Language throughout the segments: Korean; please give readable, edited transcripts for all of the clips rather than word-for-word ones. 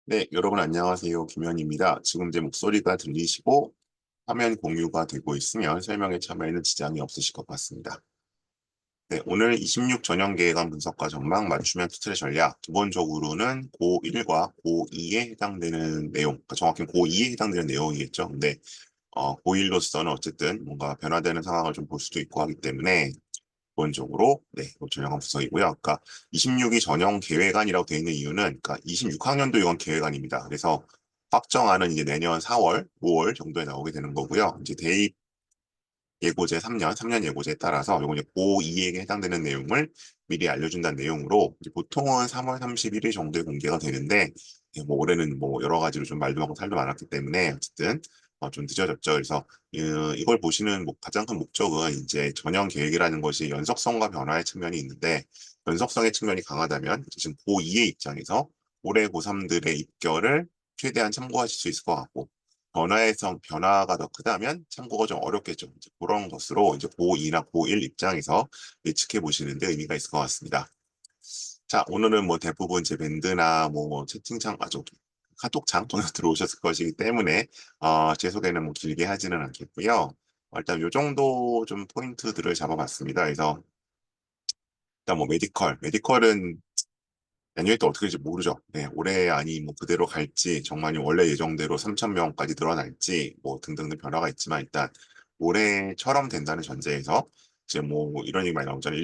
네, 여러분 안녕하세요. 김현입니다. 지금 제 목소리가 들리시고 화면 공유가 되고 있으면 설명에 참여에는 지장이 없으실 것 같습니다. 네, 오늘 26 전형 계획안 분석과 전망 맞춤형 투트레 전략 기본적으로는 고1과 고2에 해당되는 내용, 그러니까 정확히 고2에 해당되는 내용이겠죠. 근데 고1로서는 어쨌든 뭔가 변화되는 상황을 좀 볼 수도 있고 하기 때문에 기본적으로 이거 전형한 분석이고요. 그러니까 26이 전형 계획안이라고 되어 있는 이유는 그러니까 26학년도 이건 계획안입니다. 그래서 확정안은 이제 내년 4월, 5월 정도에 나오게 되는 거고요. 이제 대입 예고제 3년 예고제에 따라서 요거 이제 고2에게 해당되는 내용을 미리 알려준다는 내용으로 이제 보통은 3월 31일 정도에 공개가 되는데 뭐 올해는 뭐 여러 가지로 좀 말도 많고 살도 많았기 때문에 어쨌든 좀 늦어졌죠. 그래서 이걸 보시는 가장 큰 목적은 이제 전형 계획이라는 것이 연속성과 변화의 측면이 있는데 연속성의 측면이 강하다면 지금 고2의 입장에서 올해 고3들의 입결을 최대한 참고하실 수 있을 것 같고 변화가 더 크다면 참고가 좀 어렵겠죠. 이제 그런 것으로 이제 고2나 고1 입장에서 예측해 보시는데 의미가 있을 것 같습니다. 자, 오늘은 뭐 대부분 제 밴드나 뭐 채팅창, 카톡창 통해서 들어오셨을 것이기 때문에 제 소개는 뭐 길게 하지는 않겠고요. 일단 요 정도 좀 포인트들을 잡아봤습니다. 그래서 일단 뭐 메디컬은 내년에 또 어떻게 될지 모르죠. 네, 올해 아니 뭐 그대로 갈지 정말 원래 예정대로 3천 명까지 늘어날지 뭐 등등등 변화가 있지만 일단 올해처럼 된다는 전제에서 이제 뭐 이런 얘기 많이 나오잖아요.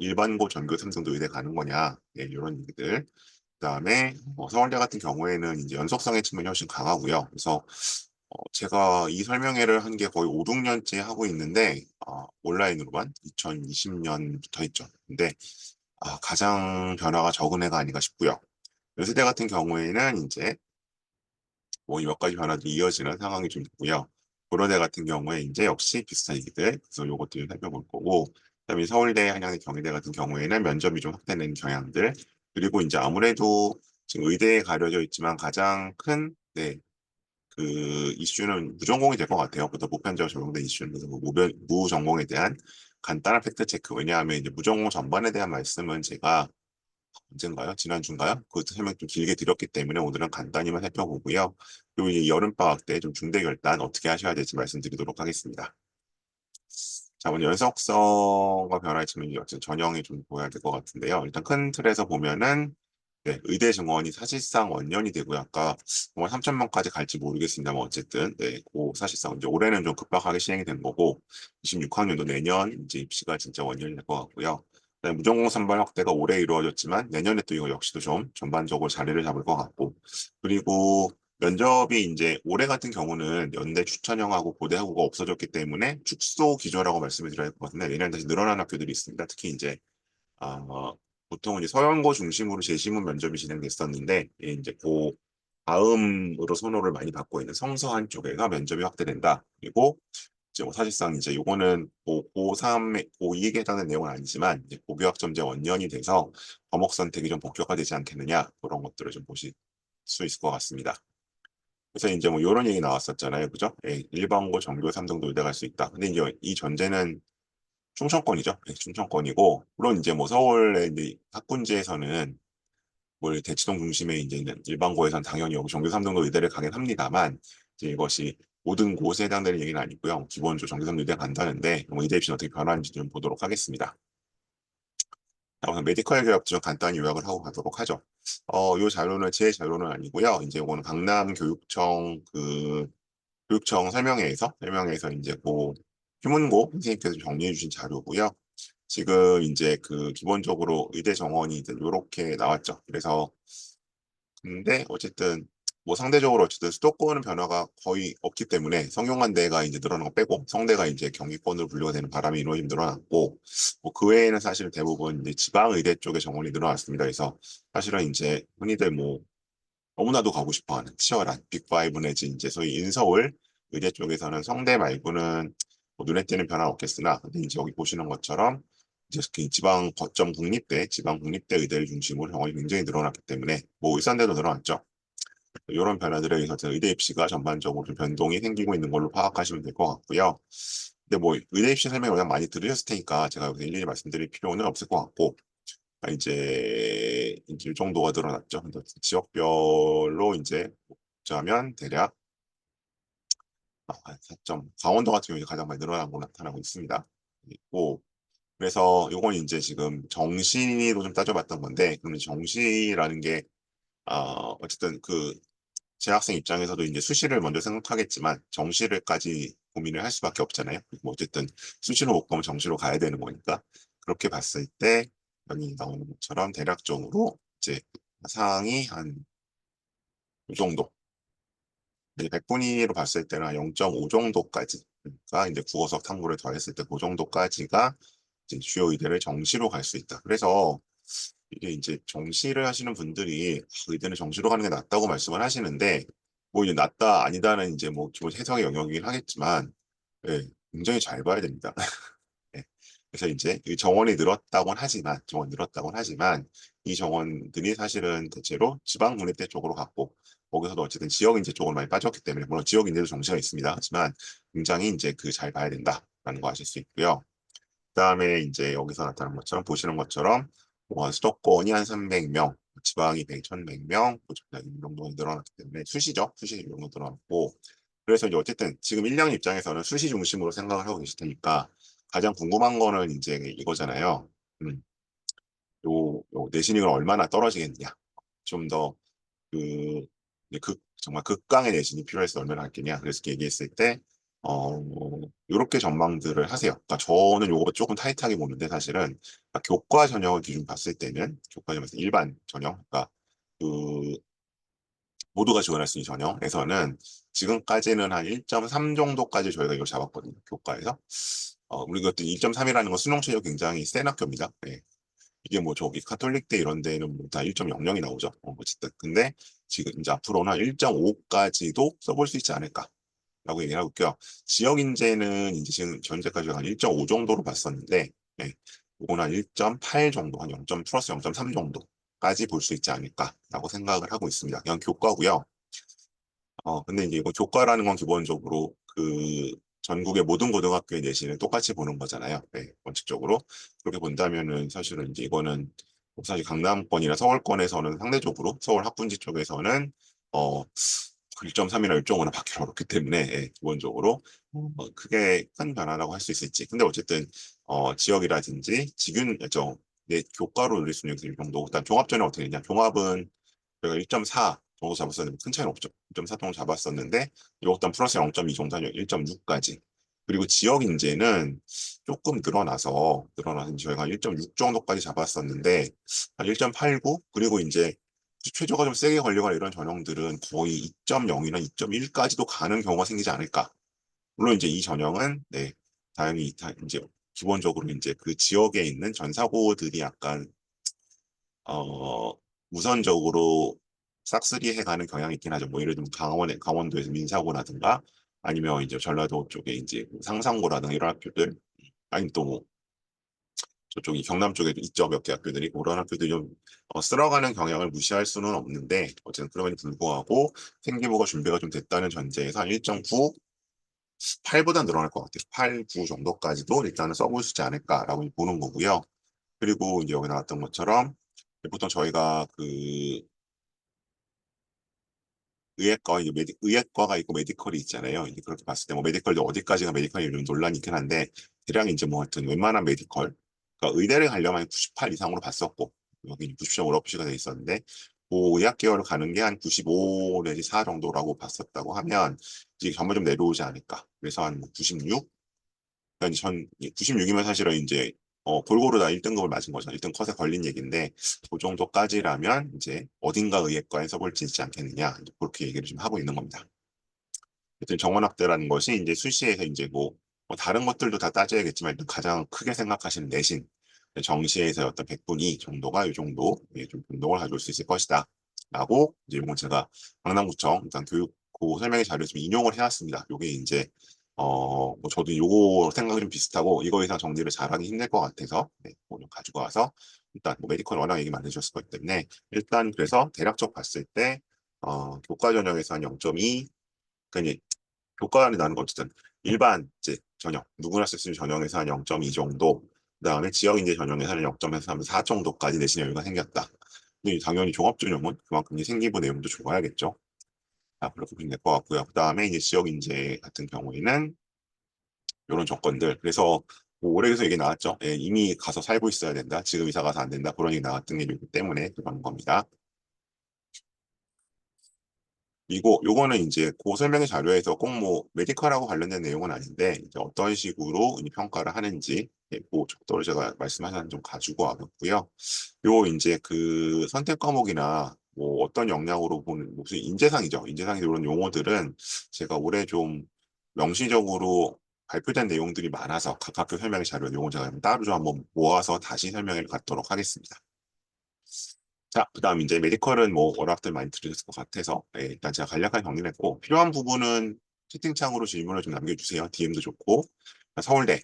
일반고 전교 3등도 의대 가는 거냐, 네, 이런 얘기들. 그다음에 서울대 같은 경우에는 이제 연속성의 측면이 훨씬 강하고요. 그래서 제가 이 설명회를 한 게 거의 5, 6년째 하고 있는데 온라인으로만 2020년부터 했죠. 근데 가장 변화가 적은 해가 아닌가 싶고요. 연세대 같은 경우에는 이제 뭐 몇 가지 변화들이 이어지는 상황이 좀 있고요. 고려대 같은 경우에 이제 역시 비슷한 얘기들, 그래서 요것도 좀 살펴볼 거고, 그다음에 서울대, 한양대, 경희대 같은 경우에는 면접이 좀 확대되는 경향들, 그리고 이제 아무래도 지금 의대에 가려져 있지만 가장 큰, 그 이슈는 무전공이 될 것 같아요. 보다 보편적으로 적용된 이슈는 그래서 무전공에 대한 간단한 팩트 체크. 왜냐하면 이제 무전공 전반에 대한 말씀은 제가 언젠가요? 지난주인가요? 그것도 설명 좀 길게 드렸기 때문에 오늘은 간단히만 살펴보고요. 그리고 이제 여름방학 때 좀 중대 결단 어떻게 하셔야 될지 말씀드리도록 하겠습니다. 자, 오늘 연속성과 변화의 측면이 어쨌든 전형이 좀 보여야 될 것 같은데요. 일단 큰 틀에서 보면은 의대 증원이 사실상 원년이 되고요. 아까 정말 3천 명까지 갈지 모르겠습니다만 어쨌든 사실상 이제 올해는 좀 급박하게 시행이 된 거고 26학년도 내년 이제 입시가 진짜 원년이 될 것 같고요. 그다음에 무전공 선발 확대가 올해 이루어졌지만 내년에 또 이거 역시도 좀 전반적으로 자리를 잡을 것 같고 그리고 면접이 이제 올해 같은 경우는 연대 추천형하고 고대하고가 없어졌기 때문에 축소 기조라고 말씀을 드려야 할 것 같은데 내년 다시 늘어나는 학교들이 있습니다. 특히 이제 보통은 이제 서영고 중심으로 재시문 면접이 진행됐었는데 이제 그 다음으로 선호를 많이 받고 있는 성서한 쪽에가 면접이 확대된다. 그리고 이제 뭐 사실상 이제 요거는 고3, 고2에게 해당하는 내용은 아니지만 이제 고교학점제 원년이 돼서 과목 선택이 좀 본격화되지 않겠느냐 그런 것들을 좀 보실 수 있을 것 같습니다. 그래서 이제 뭐 이런 얘기 나왔었잖아요, 그죠? 일반고 전교 3등도 의대 갈 수 있다. 근데 이제 이 전제는 충청권이죠. 충청권이고 물론 이제 뭐 서울의 이제 학군지에서는 뭐 대치동 중심의 이제 있는 일반고에서는 당연히 여기 전교 3등도 의대를 가긴 합니다만 이제 이것이 모든 곳에 해당되는 얘기는 아니고요. 기본적으로 전교 3등 의대 간다는데 뭐 의대 입시는 어떻게 변하는지 좀 보도록 하겠습니다. 자, 우선 메디컬 교육 좀 간단히 요약을 하고 가도록 하죠. 요 자료는 제 자료는 아니고요. 이제 이거는 강남 교육청 교육청 설명회에서 이제 휴문고 선생님께서 정리해 주신 자료고요. 지금 이제 그 기본적으로 의대 정원이 이제 요렇게 나왔죠. 그래서 근데 어쨌든 뭐 상대적으로 어쨌든 수도권은 변화가 거의 없기 때문에 성균관대가 이제 늘어난 거 빼고 성대가 이제 경기권으로 분류가 되는 바람이 이루어지면 늘어났고 뭐 그 외에는 사실 대부분 이제 지방 의대 쪽에 정원이 늘어났습니다. 그래서 사실은 이제 흔히들 뭐 너무나도 가고 싶어하는 치열한 빅5 내지 이제 소위 인서울 의대 쪽에서는 성대 말고는 뭐 눈에 띄는 변화는 없겠으나 근데 이제 여기 보시는 것처럼 이제 특히 지방 거점 국립대, 지방 국립대 의대를 중심으로 정원이 굉장히 늘어났기 때문에 뭐 의산대도 늘어났죠. 이런 변화들에 의해서 의대 입시가 전반적으로 좀 변동이 생기고 있는 걸로 파악하시면 될 것 같고요. 근데 뭐 의대 입시 설명을 워낙 많이 들으셨을 테니까 제가 여기서 일일이 말씀드릴 필요는 없을 것 같고 이제 이 정도가 늘어났죠. 근데 지역별로 이제 보자면 대략 4점, 강원도 같은 경우에 가장 많이 늘어난 걸로 나타나고 있습니다. 있고, 그래서 요건 이제 지금 정시로 좀 따져봤던 건데, 그러면 정시라는 게 어쨌든 그 재학생 입장에서도 이제 수시를 먼저 생각하겠지만 정시를까지 고민을 할 수밖에 없잖아요. 뭐 어쨌든 수시로 못 가면 정시로 가야 되는 거니까 그렇게 봤을 때 여기 나오는 것처럼 대략적으로 이제 상이 한 이 정도. 이제 100분위로 봤을 때는 한 0.5 정도까지. 그러니까 이제 국어석 탐구를 더했을 때 그 정도까지가 이제 주요 의대를 정시로 갈 수 있다. 그래서 이게 이제 정시를 하시는 분들이 의대는 정시로 가는 게 낫다고 말씀을 하시는데 뭐 이제 낫다 아니다는 이제 뭐 기본 해석의 영역이긴 하겠지만 예, 굉장히 잘 봐야 됩니다. 예. 그래서 이제 이 정원이 늘었다고는 하지만 이 정원들이 사실은 대체로 지방 군의대 쪽으로 갔고 거기서도 어쨌든 지역 인재 쪽으로 많이 빠졌기 때문에 물론 지역 인재도 정시가 있습니다. 하지만 굉장히 이제 그 잘 봐야 된다라는 거 아실 수 있고요. 그다음에 이제 여기서 나타난 것처럼 보시는 것처럼 뭐 수도권이 한 300명, 지방이 1,100명, 이 정도 늘어났기 때문에 수시죠. 수시 이 정도 늘어났고 그래서 이제 어쨌든 지금 1년 입장에서는 수시 중심으로 생각을 하고 계실 테니까 가장 궁금한 거는 이제 이거잖아요. 음, 요 내신이 얼마나 떨어지겠냐. 좀 더 그 정말 극강의 내신이 필요해서 얼마나 할겠냐. 그래서 이렇게 얘기했을 때 요렇게 전망들을 하세요. 그러니까 저는 요거 조금 타이트하게 보는데 사실은 그러니까 교과 전형을 기준 봤을 때는 교과 전형에서 일반 전형, 그러니까 그 모두가 지원할 수 있는 전형에서는 지금까지는 한 1.3 정도까지 저희가 이걸 잡았거든요. 교과에서. 우리 그것도 1.3이라는 건 수능 최저 굉장히 센 학교입니다. 네. 이게 뭐 저기 카톨릭대 이런 데는 뭐다 1.00이 나오죠. 어쨌든. 근데 지금 이제 앞으로는 1.5까지도 써볼 수 있지 않을까라고 얘기를 하고 있고요. 지역 인재는 이제 지금 현재까지 한 1.5 정도로 봤었는데, 네. 이건 한 1.8 정도, 한 0. 플러스 0.3 정도까지 볼 수 있지 않을까라고 생각을 하고 있습니다. 그냥 교과고요. 근데 이제 이거 교과라는 건 기본적으로 그 전국의 모든 고등학교의 내신을 똑같이 보는 거잖아요. 네, 원칙적으로. 그렇게 본다면은 사실은 이제 이거는 사실 강남권이나 서울권에서는 상대적으로 서울 학군지 쪽에서는 어 1.3이나 1.5나 받기 어렵기 때문에 예, 기본적으로 크게 큰 변화라고 할 수 있을지. 근데 어쨌든 지역이라든지 교과로 늘릴 수 있는 이 정도. 일단 종합전형 어떻게 되냐? 종합은 저희가 1.4 정도 잡았었는데 큰 차이는 없죠. 1.4 정도 잡았었는데 이것도 플러스 0.2 정도 하면 1.6까지. 그리고 지역 인재는 조금 늘어나서 저희가 1.6 정도까지 잡았었는데 한 1.89 그리고 이제 최저가 좀 세게 걸리거나 이런 전형들은 거의 2.0이나 2.1까지도 가는 경우가 생기지 않을까. 물론 이제 이 전형은 네 다행히 이제 기본적으로 이제 그 지역에 있는 전사고들이 약간 어, 우선적으로 싹쓸이 해가는 경향이 있긴 하죠. 뭐 예를 들면 강원도에서 민사고라든가 아니면 이제 전라도 쪽에 이제 뭐 상상고라든가 이런 학교들 아니면 또뭐 저쪽이 경남 쪽에도 있죠. 몇 개 학교들이 그런 학교들이 좀 쓸어가는 경향을 무시할 수는 없는데 어쨌든 그럼에도 불구하고 생기부가 준비가 좀 됐다는 전제에서 한 1.9 8보다 늘어날 것 같아요. 8, 9 정도까지도 일단은 써볼 수 있지 않을까라고 보는 거고요. 그리고 이제 여기 나왔던 것처럼 보통 저희가 그 의학과가 있고 메디컬이 있잖아요. 이제 그렇게 봤을 때 뭐 메디컬도 어디까지가 메디컬이 좀 논란이 있긴 한데 대략 이제 뭐 하여튼 웬만한 메디컬 그러니까 의대를 가려면 98 이상으로 봤었고 여기 90.5로 표시가 돼 있었는데 그 의학 계열을 가는 게 한 95 내지 4 정도라고 봤었다고 하면 이제 점점 좀 내려오지 않을까. 그래서 한 96? 그러니까 전 96이면 사실은 이제 골고루 다 1등급을 맞은 거죠. 1등 컷에 걸린 얘기인데 그 정도까지라면 이제 어딘가 의예과에 써볼 수 있지 않겠느냐 그렇게 얘기를 좀 하고 있는 겁니다. 하여튼 정원학대라는 것이 이제 수시에서 이제 뭐 다른 것들도 다 따져야겠지만 일단 가장 크게 생각하시는 내신 정시에서 어떤 100분위 정도가 이 정도 좀 변동을 가져올 수 있을 것이다. 라고 이제 이건 제가 강남구청 일단 교육고 설명의 자료를 좀 인용을 해왔습니다. 요게 이제 뭐 저도 요거 생각이 좀 비슷하고 이거 이상 정리를 잘하기 힘들 것 같아서 네, 좀 가지고 와서 일단 뭐 메디컬 워낙 얘기 많이 해주셨을 거기 때문에 일단 그래서 대략적 봤을 때 교과 전형에서 한 0.2 그러니까 교과안에 나는 거 어쨌든 일반 이제 전형 누구나 쓸 수 있는 전형에서 한 0.2 정도 그다음에 지역 인재 전형에서 한 0.3, 4 정도까지 내신 여유가 생겼다. 근데 당연히 종합전형은 그만큼 이제 생기부 내용도 좋아야겠죠. 자, 그렇게 보면 될 것 같고요. 그 다음에 이제 지역 인재 같은 경우에는 이런 조건들. 그래서 뭐 올해에서 얘기 나왔죠. 예, 이미 가서 살고 있어야 된다. 지금 이사 가서 안 된다. 그런 얘기 나왔던 게 있기 때문에 그런 겁니다. 그리고 요거는 이제 그 설명의 자료에서 꼭 뭐 메디컬하고 관련된 내용은 아닌데 이제 어떤 식으로 이 평가를 하는지 예, 그 족도를 제가 말씀하신 좀 가지고 와봤고요. 요 이제 그 선택 과목이나 뭐 어떤 역량으로 보는 무슨 인재상이죠. 인재상이 이런 용어들은 제가 올해 좀 명시적으로 발표된 내용들이 많아서 각 학교 설명의 자료 내용을 제가 따로 좀 한번 모아서 다시 설명을 갖도록 하겠습니다. 자, 그다음 이제 메디컬은 뭐 워낙들 많이 들으셨을 것 같아서 예, 일단 제가 간략하게 정리를 했고 필요한 부분은 채팅창으로 질문을 좀 남겨주세요. DM도 좋고 서울대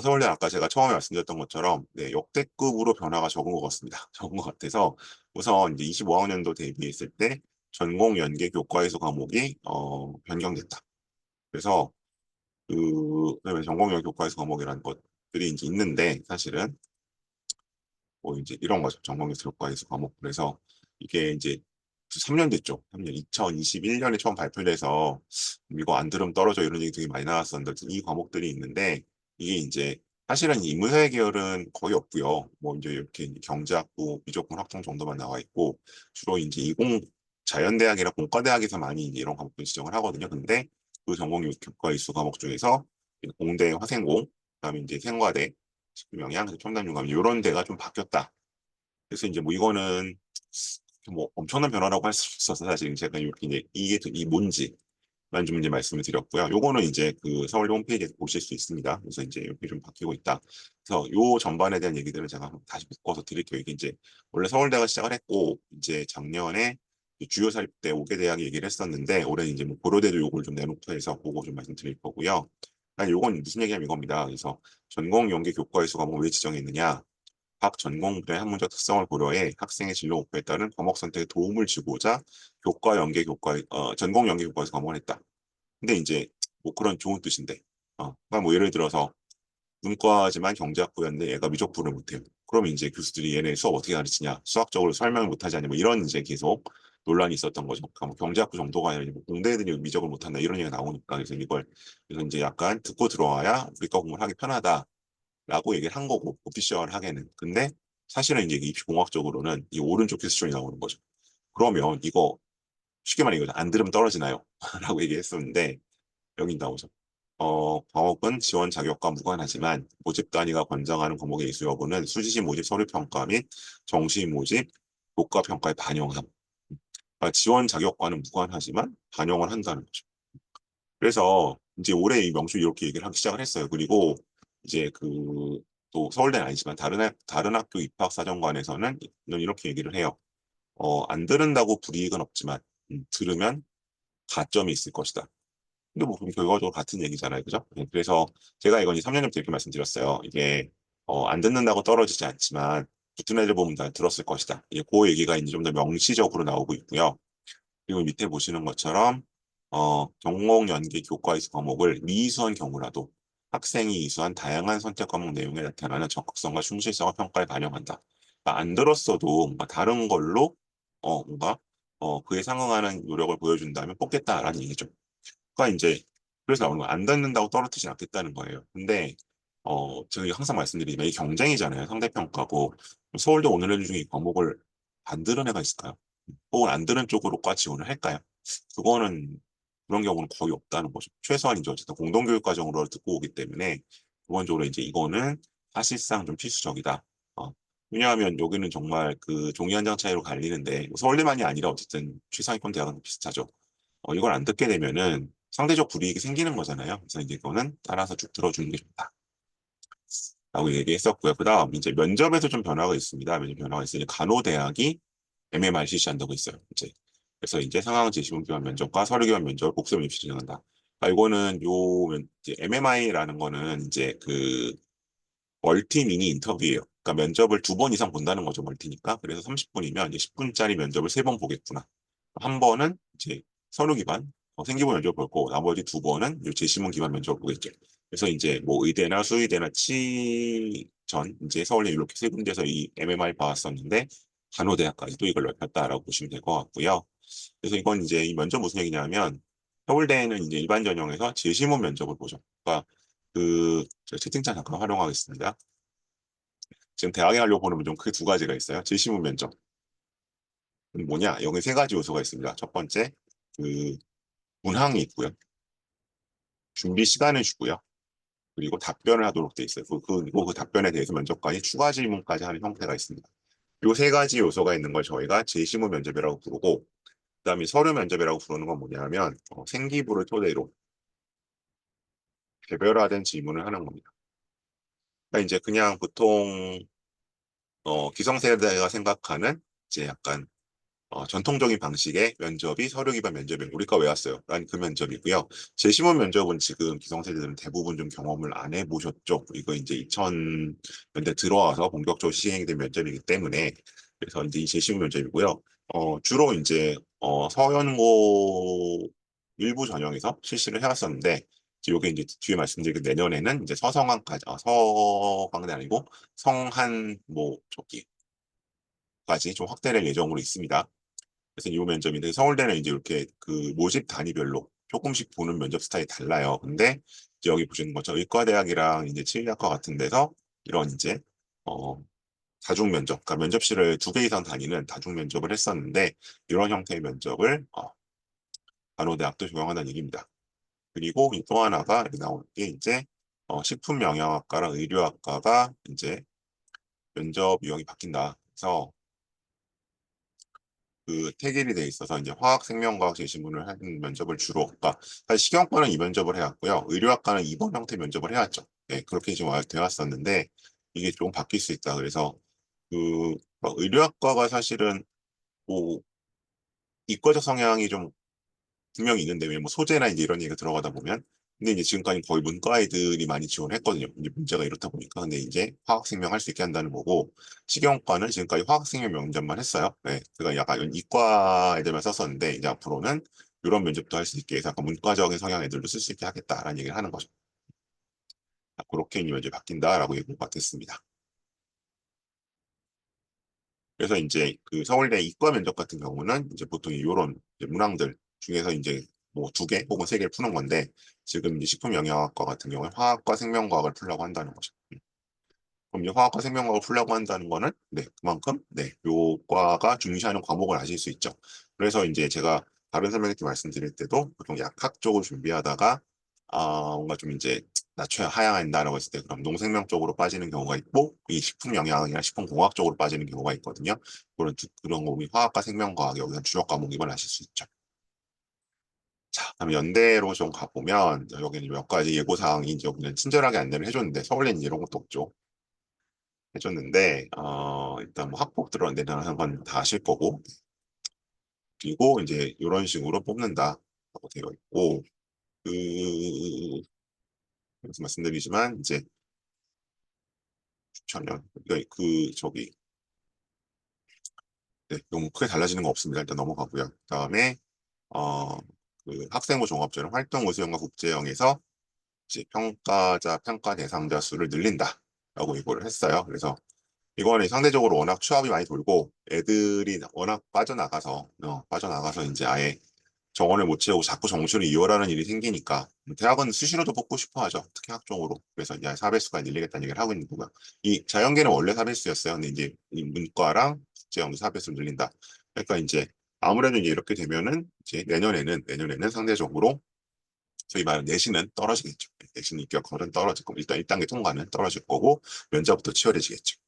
서울대 아까 제가 처음에 말씀드렸던 것처럼 네, 역대급으로 변화가 적은 것 같습니다. 적은 것 같아서 우선 이제 25학년도 대비했을 때 전공 연계 교과에서 과목이 변경됐다. 그래서 그다음에 전공 연계 교과에서 과목이라는 것들이 이제 있는데 사실은 뭐 이제 이런 거죠. 전공에서 교과에서 과목. 그래서 이게 이제 3년 됐죠. 3년 2021년에 처음 발표돼서 이거 안 들으면 떨어져 이런 얘기 되게 많이 나왔었는데 이 과목들이 있는데 이게 이제 사실은 인문사회 계열은 거의 없고요. 뭐 이제 이렇게 이제 경제학부, 미적분 확통 정도만 나와 있고 주로 이제 이공 자연대학이나 공과대학에서 많이 이제 이런 과목들 지정을 하거든요. 근데 그 전공 교과 일수 과목 중에서 공대 화생공, 그다음에 이제 생과대 식품영양, 첨단융합 이런 데가 좀 바뀌었다. 그래서 이제 뭐 이거는 뭐 엄청난 변화라고 할 수 없어서 사실 제가 이렇게 이제 이게 이 뭔지만 좀 이제 말씀을 드렸고요. 요거는 이제 그 서울대 홈페이지에서 보실 수 있습니다. 그래서 이제 이렇게 좀 바뀌고 있다. 그래서 요 전반에 대한 얘기들을 제가 다시 묶어서 드릴게요. 이게 이제 원래 서울대가 시작을 했고 이제 작년에 주요 사립대 5개 대학이 얘기를 했었는데 올해 이제 뭐 고려대도 요걸 좀 내놓고 해서 그거 좀 말씀드릴 거고요. 요건 무슨 얘기냐면 이겁니다. 그래서 전공 연계 교과의 수가 뭐 왜 지정했느냐? 각 전공들의 학문적 특성을 고려해 학생의 진로 목표에 따른 과목 선택에 도움을 주고자 교과 연계 교과 전공 연계 교과에서 과목을 했다. 근데 이제 뭐 그런 좋은 뜻인데, 그러니까 뭐 예를 들어서 문과지만 경제학부였는데 얘가 미적분을 못해요. 그러면 이제 교수들이 얘네 수업 어떻게 가르치냐, 수학적으로 설명을 못하지 않냐, 뭐 이런 이제 계속 논란이 있었던 거죠. 그러니까 뭐 경제학부 정도가 아니라 뭐 공대 애들이 미적을 못한다 이런 얘기가 나오니까 그래서 이걸 그래서 이제 약간 듣고 들어와야 우리과 공부를 하기 편하다라고 얘기를 한 거고 오피셜하게는. 근데 사실은 이제 입시공학적으로는 이 오른쪽 퀘스천이 나오는 거죠. 그러면 이거 쉽게 말해 이거 안 들으면 떨어지나요? 라고 얘기했었는데 여기 나오죠. 과목은 지원 자격과 무관하지만 모집 단위가 권장하는 과목의 이수 여부는 수시시 모집 서류 평가 및 정시 모집 교과 평가에 반영함. 그러니까 지원 자격과는 무관하지만 반영을 한다는 거죠. 그래서 이제 올해 이 명시 이렇게 얘기를 하기 시작을 했어요. 그리고 이제 그 또 서울대는 아니지만 다른 학교 입학사정관에서는 이렇게 얘기를 해요. 안 들은다고 불이익은 없지만 들으면 가점이 있을 것이다. 근데 뭐 그럼 결과적으로 같은 얘기잖아요, 그죠? 그래서 제가 이건 3년 전부터 이렇게 말씀드렸어요. 이게 안 듣는다고 떨어지지 않지만 붙은 애들 보면 다 들었을 것이다. 이게 그 얘기가 이제 좀 더 명시적으로 나오고 있고요. 그리고 밑에 보시는 것처럼 전공 연계 교과이수 과목을 미이수한 경우라도 학생이 이수한 다양한 선택 과목 내용에 나타나는 적극성과 충실성을 평가에 반영한다. 그러니까 안 들었어도 뭔가 다른 걸로 뭔가 그에 상응하는 노력을 보여준다면 뽑겠다라는 얘기죠. 그러니까 이제 그래서 나오는 거안 듣는다고 떨어뜨리지 않겠다는 거예요. 근데 저희 항상 말씀드리지만 이 경쟁이잖아요. 상대평가고 서울대 오늘 애들 중에 이 과목을 안 들은 애가 있을까요? 혹은 안 들은 쪽으로 과 지원을 할까요? 그거는 그런 경우는 거의 없다는 거죠. 최소한 이제 어쨌든 공동교육 과정으로 듣고 오기 때문에 기본적으로 이제 이거는 사실상 좀 필수적이다. 어, 왜냐하면 여기는 정말 그 종이 한 장 차이로 갈리는데 서울대만이 아니라 어쨌든 최상위권 대학은 비슷하죠. 이걸 안 듣게 되면은 상대적 불이익이 생기는 거잖아요. 그래서 이제 이거는 따라서 쭉 들어주는 게 좋다. 라고 얘기했었고요. 그 다음 이제 면접에서 좀 변화가 있습니다. 면접 변화가 있으니 간호대학이 MMR 실시한다고 있어요. 이제 그래서 이제 상황 제시문 기반 면접과 서류 기반 면접을 복습 입시 진행한다. 이거는 이제 MMI라는 거는 이제 그 멀티 미니 인터뷰예요. 그러니까 면접을 2번 이상 본다는 거죠, 멀티니까. 그래서 30분이면 이제 10분짜리 면접을 3번 보겠구나. 한 번은 이제 서류 기반 생기부 면접 볼 거고 나머지 2번은 제시문 기반 면접을 보겠죠. 그래서 이제 뭐 의대나 수의대나 치전 이제 서울대 이렇게 세 군데서 이 MMI 봐왔었는데 간호대학까지도 이걸 넓혔다라고 보시면 될 것 같고요. 그래서 이건 이제 이 면접 무슨 얘기냐면 서울대는 이제 일반 전형에서 재시문 면접을 보죠. 그러니까 저 채팅창 잠깐 활용하겠습니다. 지금 대학에 가려고 보는 좀 크게 두 가지가 있어요. 재시문 면접. 뭐냐? 여기 세 가지 요소가 있습니다. 첫 번째, 그 문항이 있고요. 준비 시간을 주고요. 그리고 답변을 하도록 돼 있어요. 그리고 그 답변에 대해서 면접관이 추가 질문까지 하는 형태가 있습니다. 이 세 가지 요소가 있는 걸 저희가 재시문 면접이라고 부르고, 그다음에 서류 면접이라고 부르는 건 뭐냐면 생기부를 토대로 개별화된 질문을 하는 겁니다. 그러니까 이제 그냥 보통 기성세대가 생각하는 이제 약간 전통적인 방식의 면접이 서류 기반 면접이에요. 우리과 왜 왔어요? 라는 그 면접이고요. 재시문 면접은 지금 기성세대들은 대부분 좀 경험을 안 해보셨죠. 이거 이제 2000년대 들어와서 본격적으로 시행된 면접이기 때문에 그래서 이제 이 재시문 면접이고요. 주로 이제 서연고 일부 전형에서 실시를 해왔었는데 요게 이제 뒤에 말씀드린 내년에는 이제 서성한까지 서강대 아니고 성한 뭐 저기까지 좀 확대될 예정으로 있습니다. 그래서 이 면접인데 서울대는 이제 이렇게 그 모집 단위별로 조금씩 보는 면접 스타일이 달라요. 근데 이제 여기 보시는 것처럼 의과대학이랑 이제 치의학과 같은 데서 이런 이제 어 다중 면접, 그러니까 면접실을 2개 이상 다니는 다중 면접을 했었는데 이런 형태의 면접을 간호대학도 적용한다는 얘기입니다. 그리고 또 하나가 나오는 게 이제 식품영양학과랑 의료학과가 이제 면접 유형이 바뀐다. 그래서 그 태길이 돼 있어서 이제 화학생명과학 제시문을 하는 면접을 주로, 그러니까 사실 식용과는 이 면접을 해왔고요. 의료학과는 이번 형태 면접을 해왔죠. 네, 그렇게 지금 되어 왔었는데 이게 조금 바뀔 수 있다. 그래서 의료학과가 사실은 뭐 이과적 성향이 좀 분명히 있는데 왜 뭐 소재나 이제 이런 얘기가 들어가다 보면 근데 이제 지금까지 거의 문과 애들이 많이 지원했거든요. 이제 문제가 이렇다 보니까 근데 이제 화학생명 할 수 있게 한다는 거고 식용과는 지금까지 화학생명 면접만 했어요. 네, 그러니까 약간 이과 애들만 썼었는데 이제 앞으로는 이런 면접도 할 수 있게 해서 약간 문과적인 성향 애들도 쓸 수 있게 하겠다라는 얘기를 하는 거죠. 그렇게 이제 면접이 바뀐다라고 얘기가 됐습니다. 그래서 이제 그 서울대 이과 면접 같은 경우는 이제 보통 이런 문항들 중에서 이제 뭐 2개 혹은 3개를 푸는 건데 지금 이제 식품영양학과 같은 경우에 화학과 생명과학을 풀려고 한다는 거죠. 그럼 이제 화학과 생명과학을 풀려고 한다는 거는 그만큼 요 과가 중시하는 과목을 아실 수 있죠. 그래서 이제 제가 다른 설명회 말씀드릴 때도 보통 약학 쪽을 준비하다가 뭔가 좀 이제 낮춰야 하향한다라고 했을 때 그럼 농생명 쪽으로 빠지는 경우가 있고 이 식품 영양이나 식품 공학 쪽으로 빠지는 경우가 있거든요. 그런 거 화학과 생명과학 여기서 주력 과목임을 아실 수 있죠. 자, 그럼 연대로 좀 가보면 여기는 몇 가지 예고 사항이 이제 여기는 친절하게 안내를 해줬는데 서울에는 이런 것도 없죠. 해줬는데 일단 뭐 학폭 들어간다는 건 다 아실 거고 그리고 이제 이런 식으로 뽑는다라고 되어 있고 그 그래서 말씀드리지만 이제 전혀 저기 너무 크게 달라지는 거 없습니다. 일단 넘어가고요. 그다음에 어, 그 학생부 종합전형 활동 우수형과 국제형에서 이제 평가자 평가 대상자 수를 늘린다라고 이거를 했어요. 그래서 이거는 상대적으로 워낙 취업이 많이 돌고 애들이 워낙 빠져나가서 이제 아예 정원을 못 채우고 자꾸 정시를 이월하는 일이 생기니까 대학은 수시로도 뽑고 싶어 하죠. 특히 학종으로. 그래서 이제 사배수가 늘리겠다는 얘기를 하고 있는 거고요. 이 자연계는 원래 사배수였어요. 근데 이제 이 문과랑 국제형도 사배수를 늘린다. 그러니까 이제 아무래도 이제 이렇게 되면은 이제 내년에는 상대적으로 저희 말하는 내신은 떨어지겠죠. 내신 입격률은 떨어질 거고 일단 1단계 통과는 떨어질 거고 면접부터 치열해지겠죠.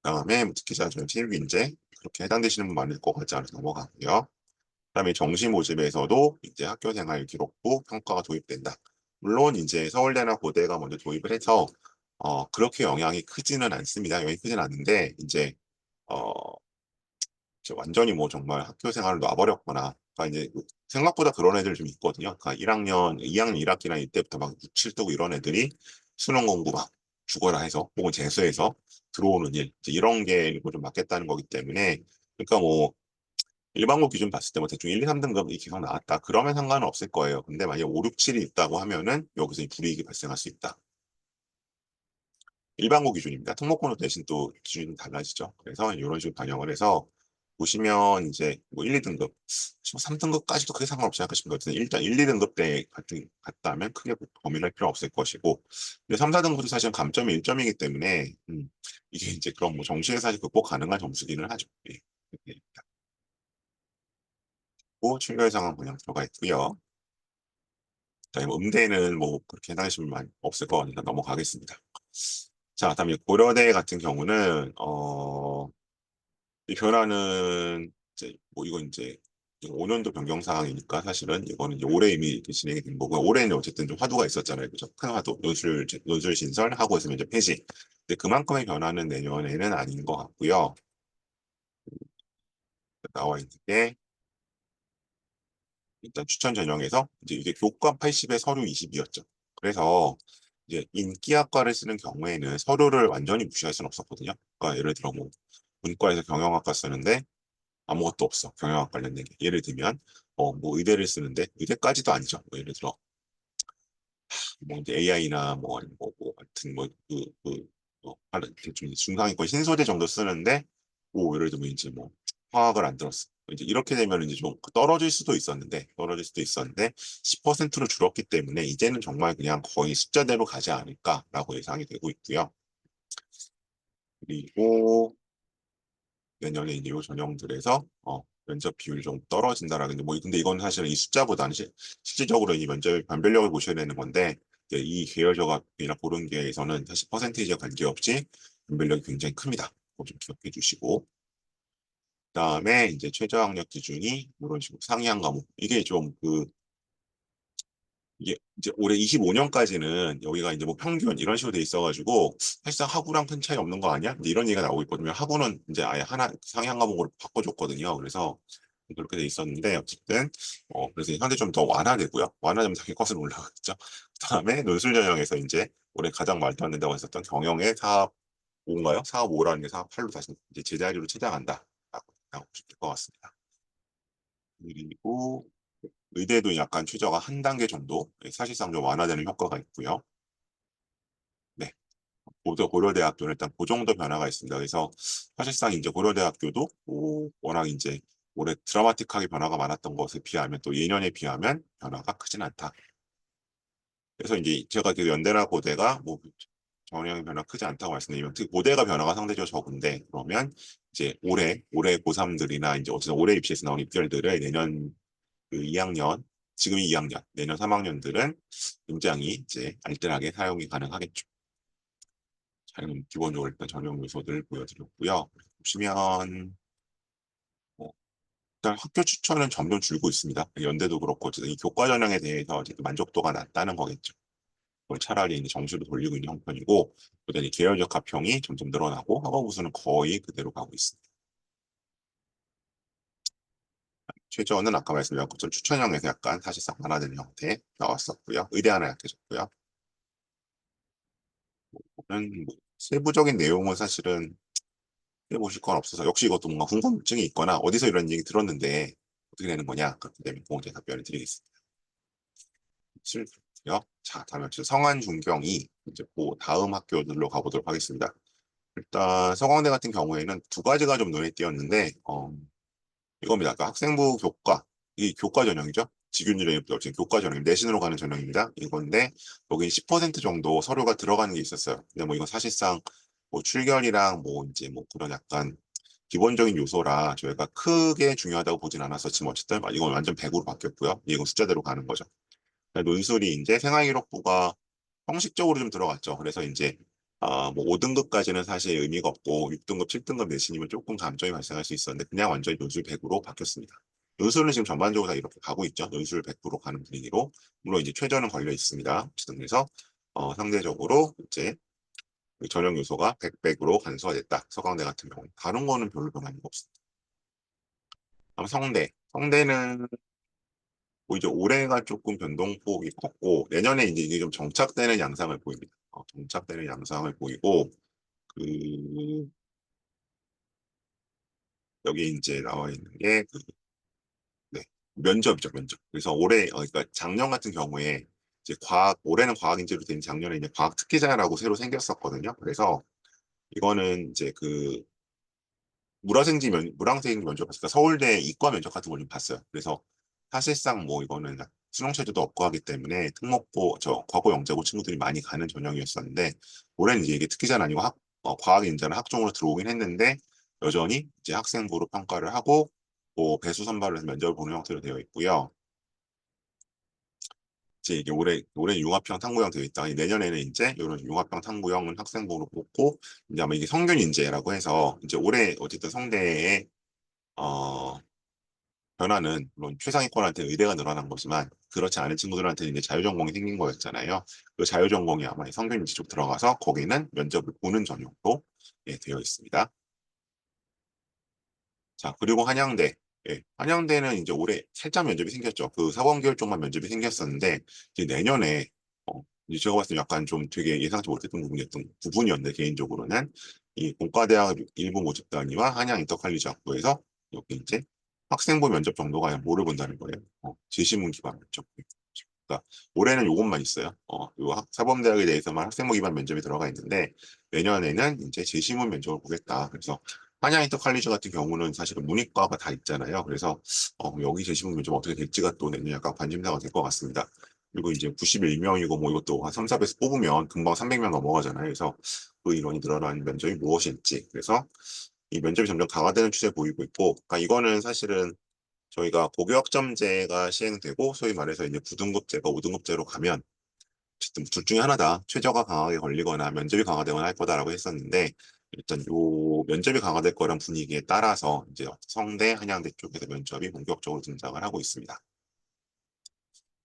그다음에 뭐 특기자 전형 체육인재 그렇게 해당되시는 분 많을 것 같지 않아서 넘어가고요. 그다음에 정시 모집에서도 이제 학교생활 기록부 평가가 도입된다. 물론 이제 서울대나 고대가 먼저 도입을 해서 그렇게 영향이 크지는 않습니다. 영향이 크지는 않은데 이제 어 완전히 뭐 정말 학교 생활을 놔버렸거나 그러니까 이제 생각보다 그런 애들 좀 있거든요. 그러니까 1학년, 2학년 1학기나 이때부터 막 6, 7뜨고 이런 애들이 수능 공부 막 죽어라 해서 혹은 재수해서 들어오는 일 이제 이런 게 좀 맞겠다는 거기 때문에 그러니까 뭐 일반고 기준 봤을 때 뭐 대충 1, 2, 3등급 이 기간 나왔다. 그러면 상관은 없을 거예요. 근데 만약에 5, 6, 7이 있다고 하면은 여기서 이 불이익이 발생할 수 있다. 일반고 기준입니다. 특목고는 대신 또 기준이 달라지죠. 그래서 이런 식으로 반영을 해서 보시면 이제 뭐 1, 2등급, 3등급까지도 크게 상관없지 않을까 싶은 것 같은데 일단 1, 2등급 때 같다면 크게 고민할 필요 없을 것이고 근데 3, 4등급도 사실 감점이 1점이기 때문에 이게 이제 그럼 뭐 정시에 사실 극복 가능한 점수기는 하죠. 예. 예. 고 출결 상황 그냥 들어가 있고요. 그다음에 음대는 뭐 그렇게 해당하시면 많이 없을 거니까 넘어가겠습니다. 자, 다음에 고려대 같은 경우는 이 변화는 이제 뭐 이건 이제 5년도 변경 사항이니까 사실은 이거는 이제 올해 이미 이렇게 진행이 된 거고 올해는 어쨌든 좀 화두가 있었잖아요, 그죠? 큰 화두 논술 신설 하고 있으면 이제 폐지. 근데 그만큼의 변화는 내년에는 아닌 것 같고요. 나와 있는 게 일단 추천 전형에서 이제 이게 교과 80에 서류 20이었죠. 그래서 이제 인기학과를 쓰는 경우에는 서류를 완전히 무시할 수는 없었거든요. 그러니까 예를 들어 뭐 문과에서 경영학과 쓰는데 아무것도 없어. 경영학 관련된 게. 예를 들면 뭐 의대를 쓰는데 의대까지도 아니죠. 뭐 예를 들어 뭐 이제 AI나 뭐 같은 하는 좀 중상위권 신소재 정도 쓰는데 뭐 예를 들면 이제 뭐 화학을 안 들었어. 이제 이렇게 되면 이제 좀 떨어질 수도 있었는데 10%로 줄었기 때문에 이제는 정말 그냥 거의 숫자대로 가지 않을까라고 예상이 되고 있고요. 그리고 내년에 이제 요 전형들에서 면접 비율이 좀 떨어진다라는데 뭐 근데 이건 사실은 이 숫자보다는 실질적으로 이 면접 변별력을 보셔야 되는 건데 이제 이 계열적이나 고른 계에서는 사실 퍼센테이지와 관계없이 변별력이 굉장히 큽니다. 그거 좀 기억해 주시고 그다음에 이제 최저학력 기준이 이런 식으로 상이한 과목 이게 좀 이게 이제 올해 25년까지는 여기가 이제 뭐 평균 이런 식으로 돼 있어가지고 사실상 하구랑 큰 차이 없는 거 아니야? 이제 이런 얘기가 나오고 있거든요. 하구는 이제 아예 하나 상위 한 과목으로 바꿔줬거든요. 그래서 그렇게 돼 있었는데 어쨌든 그래서 현재 좀 더 완화되고요. 완화되면 당연히 컷은 올라가겠죠. 그다음에 논술 전형에서 이제 올해 가장 말도 안 된다고 했었던 경영의 사업 5인가요? 사업 5라는 게 사업 8로 다시 이제 제자리로 찾아간다라고 하고 싶을 것 같습니다. 그리고 의대도 약간 최저가 한 단계 정도 사실상 좀 완화되는 효과가 있고요. 네, 고려대학교는 일단 그 정도 변화가 있습니다. 그래서 사실상 이제 고려대학교도 워낙 이제 올해 드라마틱하게 변화가 많았던 것에 비하면 또 예년에 비하면 변화가 크진 않다. 그래서 이제 제가 그 연대나 고대가 뭐 전형의 변화 크지 않다고 말씀드리면 특히 고대가 변화가 상대적으로 적은데 그러면 이제 올해 고3들이나 이제 어쨌든 올해 입시에서 나온 입결들을 내년 그 2학년, 지금 2학년, 내년 3학년들은 굉장히 이제 알뜰하게 사용이 가능하겠죠. 자, 이건 기본적으로 일단 전형 요소들 보여드렸고요. 보시면 일단 학교 추천은 점점 줄고 있습니다. 연대도 그렇고 어쨌든 이 교과 전형에 대해서 만족도가 낮다는 거겠죠. 그걸 차라리 이제 정시로 돌리고 있는 형편이고, 그다음에 계열적 합평이 점점 늘어나고 학업 우수는 거의 그대로 가고 있습니다. 최저는 아까 말씀드린 것처럼 추천형에서 약간 사실상 완화된 형태 나왔었고요. 의대 하나 약해졌고요. 뭐 세부적인 내용은 사실은 해보실 건 없어서 역시 이것도 뭔가 궁금증이 있거나 어디서 이런 얘기 들었는데 어떻게 되는 거냐 그렇게 되면 공개 답변을 드리겠습니다. 실요. 자, 다음에 성안 중경이 이제 그 다음 학교들로 가보도록 하겠습니다. 일단 서강대 같은 경우에는 두 가지가 좀 눈에 띄었는데 이겁니다. 그 학생부 교과 이 교과 전형이죠. 직윤율에 없진 교과 전형 내신으로 가는 전형입니다. 이건데 여기 10% 정도 서류가 들어가는 게 있었어요. 근데 뭐 이건 사실상 뭐 출결이랑 뭐 이제 뭐 그런 약간 기본적인 요소라 저희가 크게 중요하다고 보진 않았었지만 어쨌든 이건 완전 100으로 바뀌었고요. 이건 숫자대로 가는 거죠. 논술이 이제 생활기록부가 형식적으로 좀 들어갔죠. 그래서 이제 뭐 5등급까지는 사실 의미가 없고 6등급, 7등급 내신이면 조금 감점이 발생할 수 있었는데 그냥 완전히 논술 100으로 바뀌었습니다. 논술은 지금 전반적으로 다 이렇게 가고 있죠. 논술 100% 가는 분위기로. 물론 이제 최저는 걸려 있습니다. 어쨌든 그래서 상대적으로 이제 그 전형 요소가 100으로 간소화됐다. 서강대 같은 경우. 다른 거는 별로 변화가 없습니다. 다음 성대. 성대는 뭐 이제 올해가 조금 변동폭이 컸고 내년에 이제 이게 좀 정착되는 양상을 보입니다. 정착되는 양상을 보이고 그 여기 이제 나와 있는 게 네, 면접이죠, 면접. 그래서 올해 그러니까 작년 같은 경우에 이제 올해는 과학인재로 된 작년에 이제 과학 특기자라고 새로 생겼었거든요. 그래서 이거는 이제 그 물항생지 면접 봤으니까 서울대 이과 면접 같은 걸 좀 봤어요. 그래서 사실상 뭐 이거는 수능 체제도 없고 하기 때문에 특목고 과거 영재고 친구들이 많이 가는 전형이었었는데 올해는 이제 이게 특기자는 아니고 과학 인자는 학종으로 들어오긴 했는데 여전히 이제 학생부로 평가를 하고 뭐 배수 선발을 해서 면접을 보는 형태로 되어 있고요. 이제 이게 올해 융합형 탐구형 되어 있다. 내년에는 이제 이런 융합형 탐구형은 학생부로 뽑고 이제 아마 이게 성균 인재라고 해서 이제 올해 어쨌든 성대에 어 변화는 물론 최상위권한테 의대가 늘어난 거지만 그렇지 않은 친구들한테는 이제 자유전공이 생긴 거였잖아요. 그 자유전공이 아마 성균 인재 쪽 들어가서 거기는 면접을 보는 전형으로 되어 있습니다. 자, 그리고 한양대. 예, 한양대는 이제 올해 살짝 면접이 생겼죠. 그 사범개월 쪽만 면접이 생겼었는데, 이제 내년에, 이제 제가 봤을 때 약간 좀 되게 예상치 못했던 부분이었는데, 개인적으로는 이 공과대학 일부 모집단위와 한양 인터칼리지 학부에서 여기 이제 학생부 면접 정도가 아니라 뭐를 본다는 거예요. 제시문 기반 면접. 그러니까 올해는 요것만 있어요. 요 사범대학에 대해서만 학생부 기반 면접이 들어가 있는데, 내년에는 이제 제시문 면접을 보겠다. 그래서 한양 인터칼리지 같은 경우는 사실은 문이과가 다 있잖아요. 그래서 여기 제시문 면접 어떻게 될지가 또 내년 약간 관심사가 될 것 같습니다. 그리고 이제 91명이고 뭐 이것도 한 3, 4배에서 뽑으면 금방 300명 넘어가잖아요. 그래서 그 인원이 늘어나는 면접이 무엇일지. 그래서 이 면접이 점점 강화되는 추세 보이고 있고, 그러니까 이거는 사실은 저희가 고교학점제가 시행되고 소위 말해서 이제 9등급제가 5등급제로 가면 어쨌든 둘 중에 하나다. 최저가 강하게 걸리거나 면접이 강화되거나 할 거다라고 했었는데 일단 요 면접이 강화될 거란 분위기에 따라서 이제 성대, 한양대 쪽에서 면접이 본격적으로 등장을 하고 있습니다.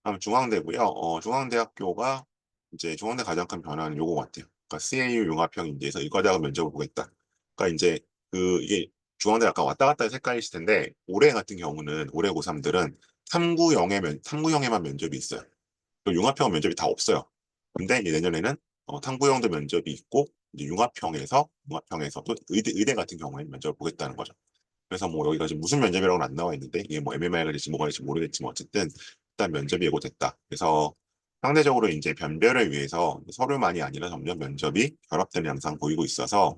다음 중앙대고요. 중앙대학교가 이제 중앙대 가장 큰 변화는 요거 같아요. 그러니까 CAU 융합형 인재에서 이과대학 면접을 보겠다. 그러니까 이제 이게 중앙대 아까 왔다 갔다 해서 헷갈리실 텐데 올해 같은 경우는 올해 고3들은 탐구형에만 면접이 있어요. 융합형 면접이 다 없어요. 근데 이제 내년에는 탐구형도 면접이 있고 이제 융합형에서도 의대 같은 경우에 면접을 보겠다는 거죠. 그래서 뭐 여기가 지금 무슨 면접이라고는 안 나와 있는데 이게 뭐 MMI가 될지 뭐가 될지 모르겠지만 어쨌든 일단 면접이 예고됐다. 그래서 상대적으로 이제 변별을 위해서 서류만이 아니라 점점 면접이 결합되는 양상 보이고 있어서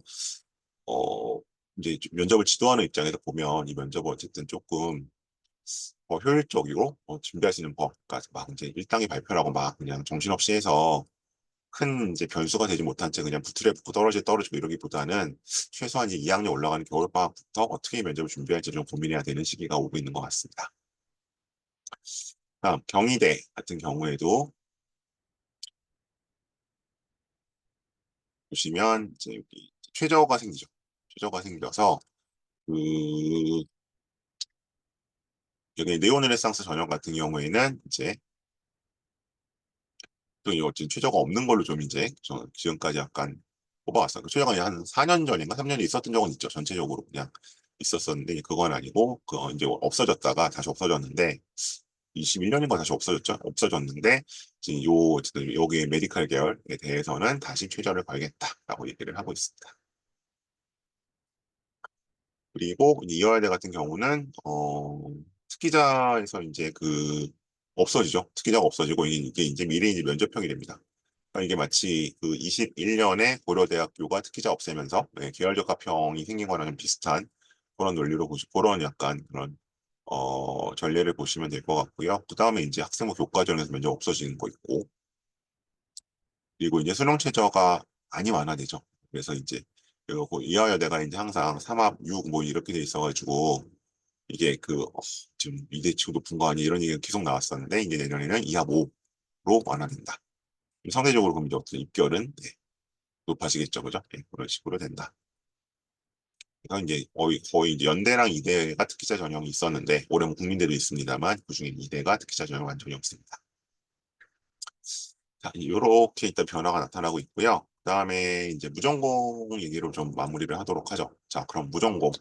어 이제 면접을 지도하는 입장에서 보면 이 면접은 어쨌든 조금 효율적이고 준비할 수 있는 법, 그러니까 막 이제 일당의 발표라고 막 그냥 정신없이 해서 큰 이제 변수가 되지 못한 채 그냥 붙으려 붙고 떨어지고 이러기보다는 최소한 이제 2학년 올라가는 겨울방학부터 어떻게 면접을 준비할지 좀 고민해야 되는 시기가 오고 있는 것 같습니다. 다음 경희대 같은 경우에도 보시면 이제 여기 최저가 생기죠. 최저가 생겨서 그 여기 네오르네상스 전형 같은 경우에는 이제 또 이거 지금 최저가 없는 걸로 좀 이제 지금까지 약간 뽑아왔어요. 그 최저가 한 4년 전인가 3년에 있었던 적은 있죠. 전체적으로 그냥 있었었는데 그건 아니고 이제 없어졌다가 다시 없어졌는데 21년인가 다시 없어졌죠. 없어졌는데 지금 어쨌든 여기 메디컬 계열에 대해서는 다시 최저를 걸겠다라고 얘기를 하고 있습니다. 그리고 이화여대 같은 경우는 특기자에서 이제 없어지죠. 특기자가 없어지고 이게 이제 미래 이제 면접형이 됩니다. 그러니까 이게 마치 그 21년에 고려대학교가 특기자 없애면서 계열적 합형이 생긴 거랑 좀 비슷한 그런 논리로 그런 약간 그런 전례를 보시면 될 것 같고요. 그 다음에 이제 학생부 교과전에서 면접 없어지는 거 있고 그리고 이제 수능 최저가 많이 완화되죠. 그래서 이제 그리고 이화여대가 이제 항상 3합 6 뭐 이렇게 돼 있어가지고 이게 지금 이대치고 높은 거 아니 이런 얘기가 계속 나왔었는데 이제 내년에는 2합 5로 완화된다. 상대적으로 그럼 이제 어떤 입결은 높아지겠죠, 그죠? 그런 식으로 된다. 그래서 이제 거의 이제 연대랑 이대가 특기자 전형이 있었는데 올해 뭐 국민대도 있습니다만 그중에 이대가 특기자 전형 완전히 없습니다. 자, 이렇게 일단 변화가 나타나고 있고요. 그다음에 이제 무전공 얘기로 좀 마무리를 하도록 하죠. 자, 그럼 무전공.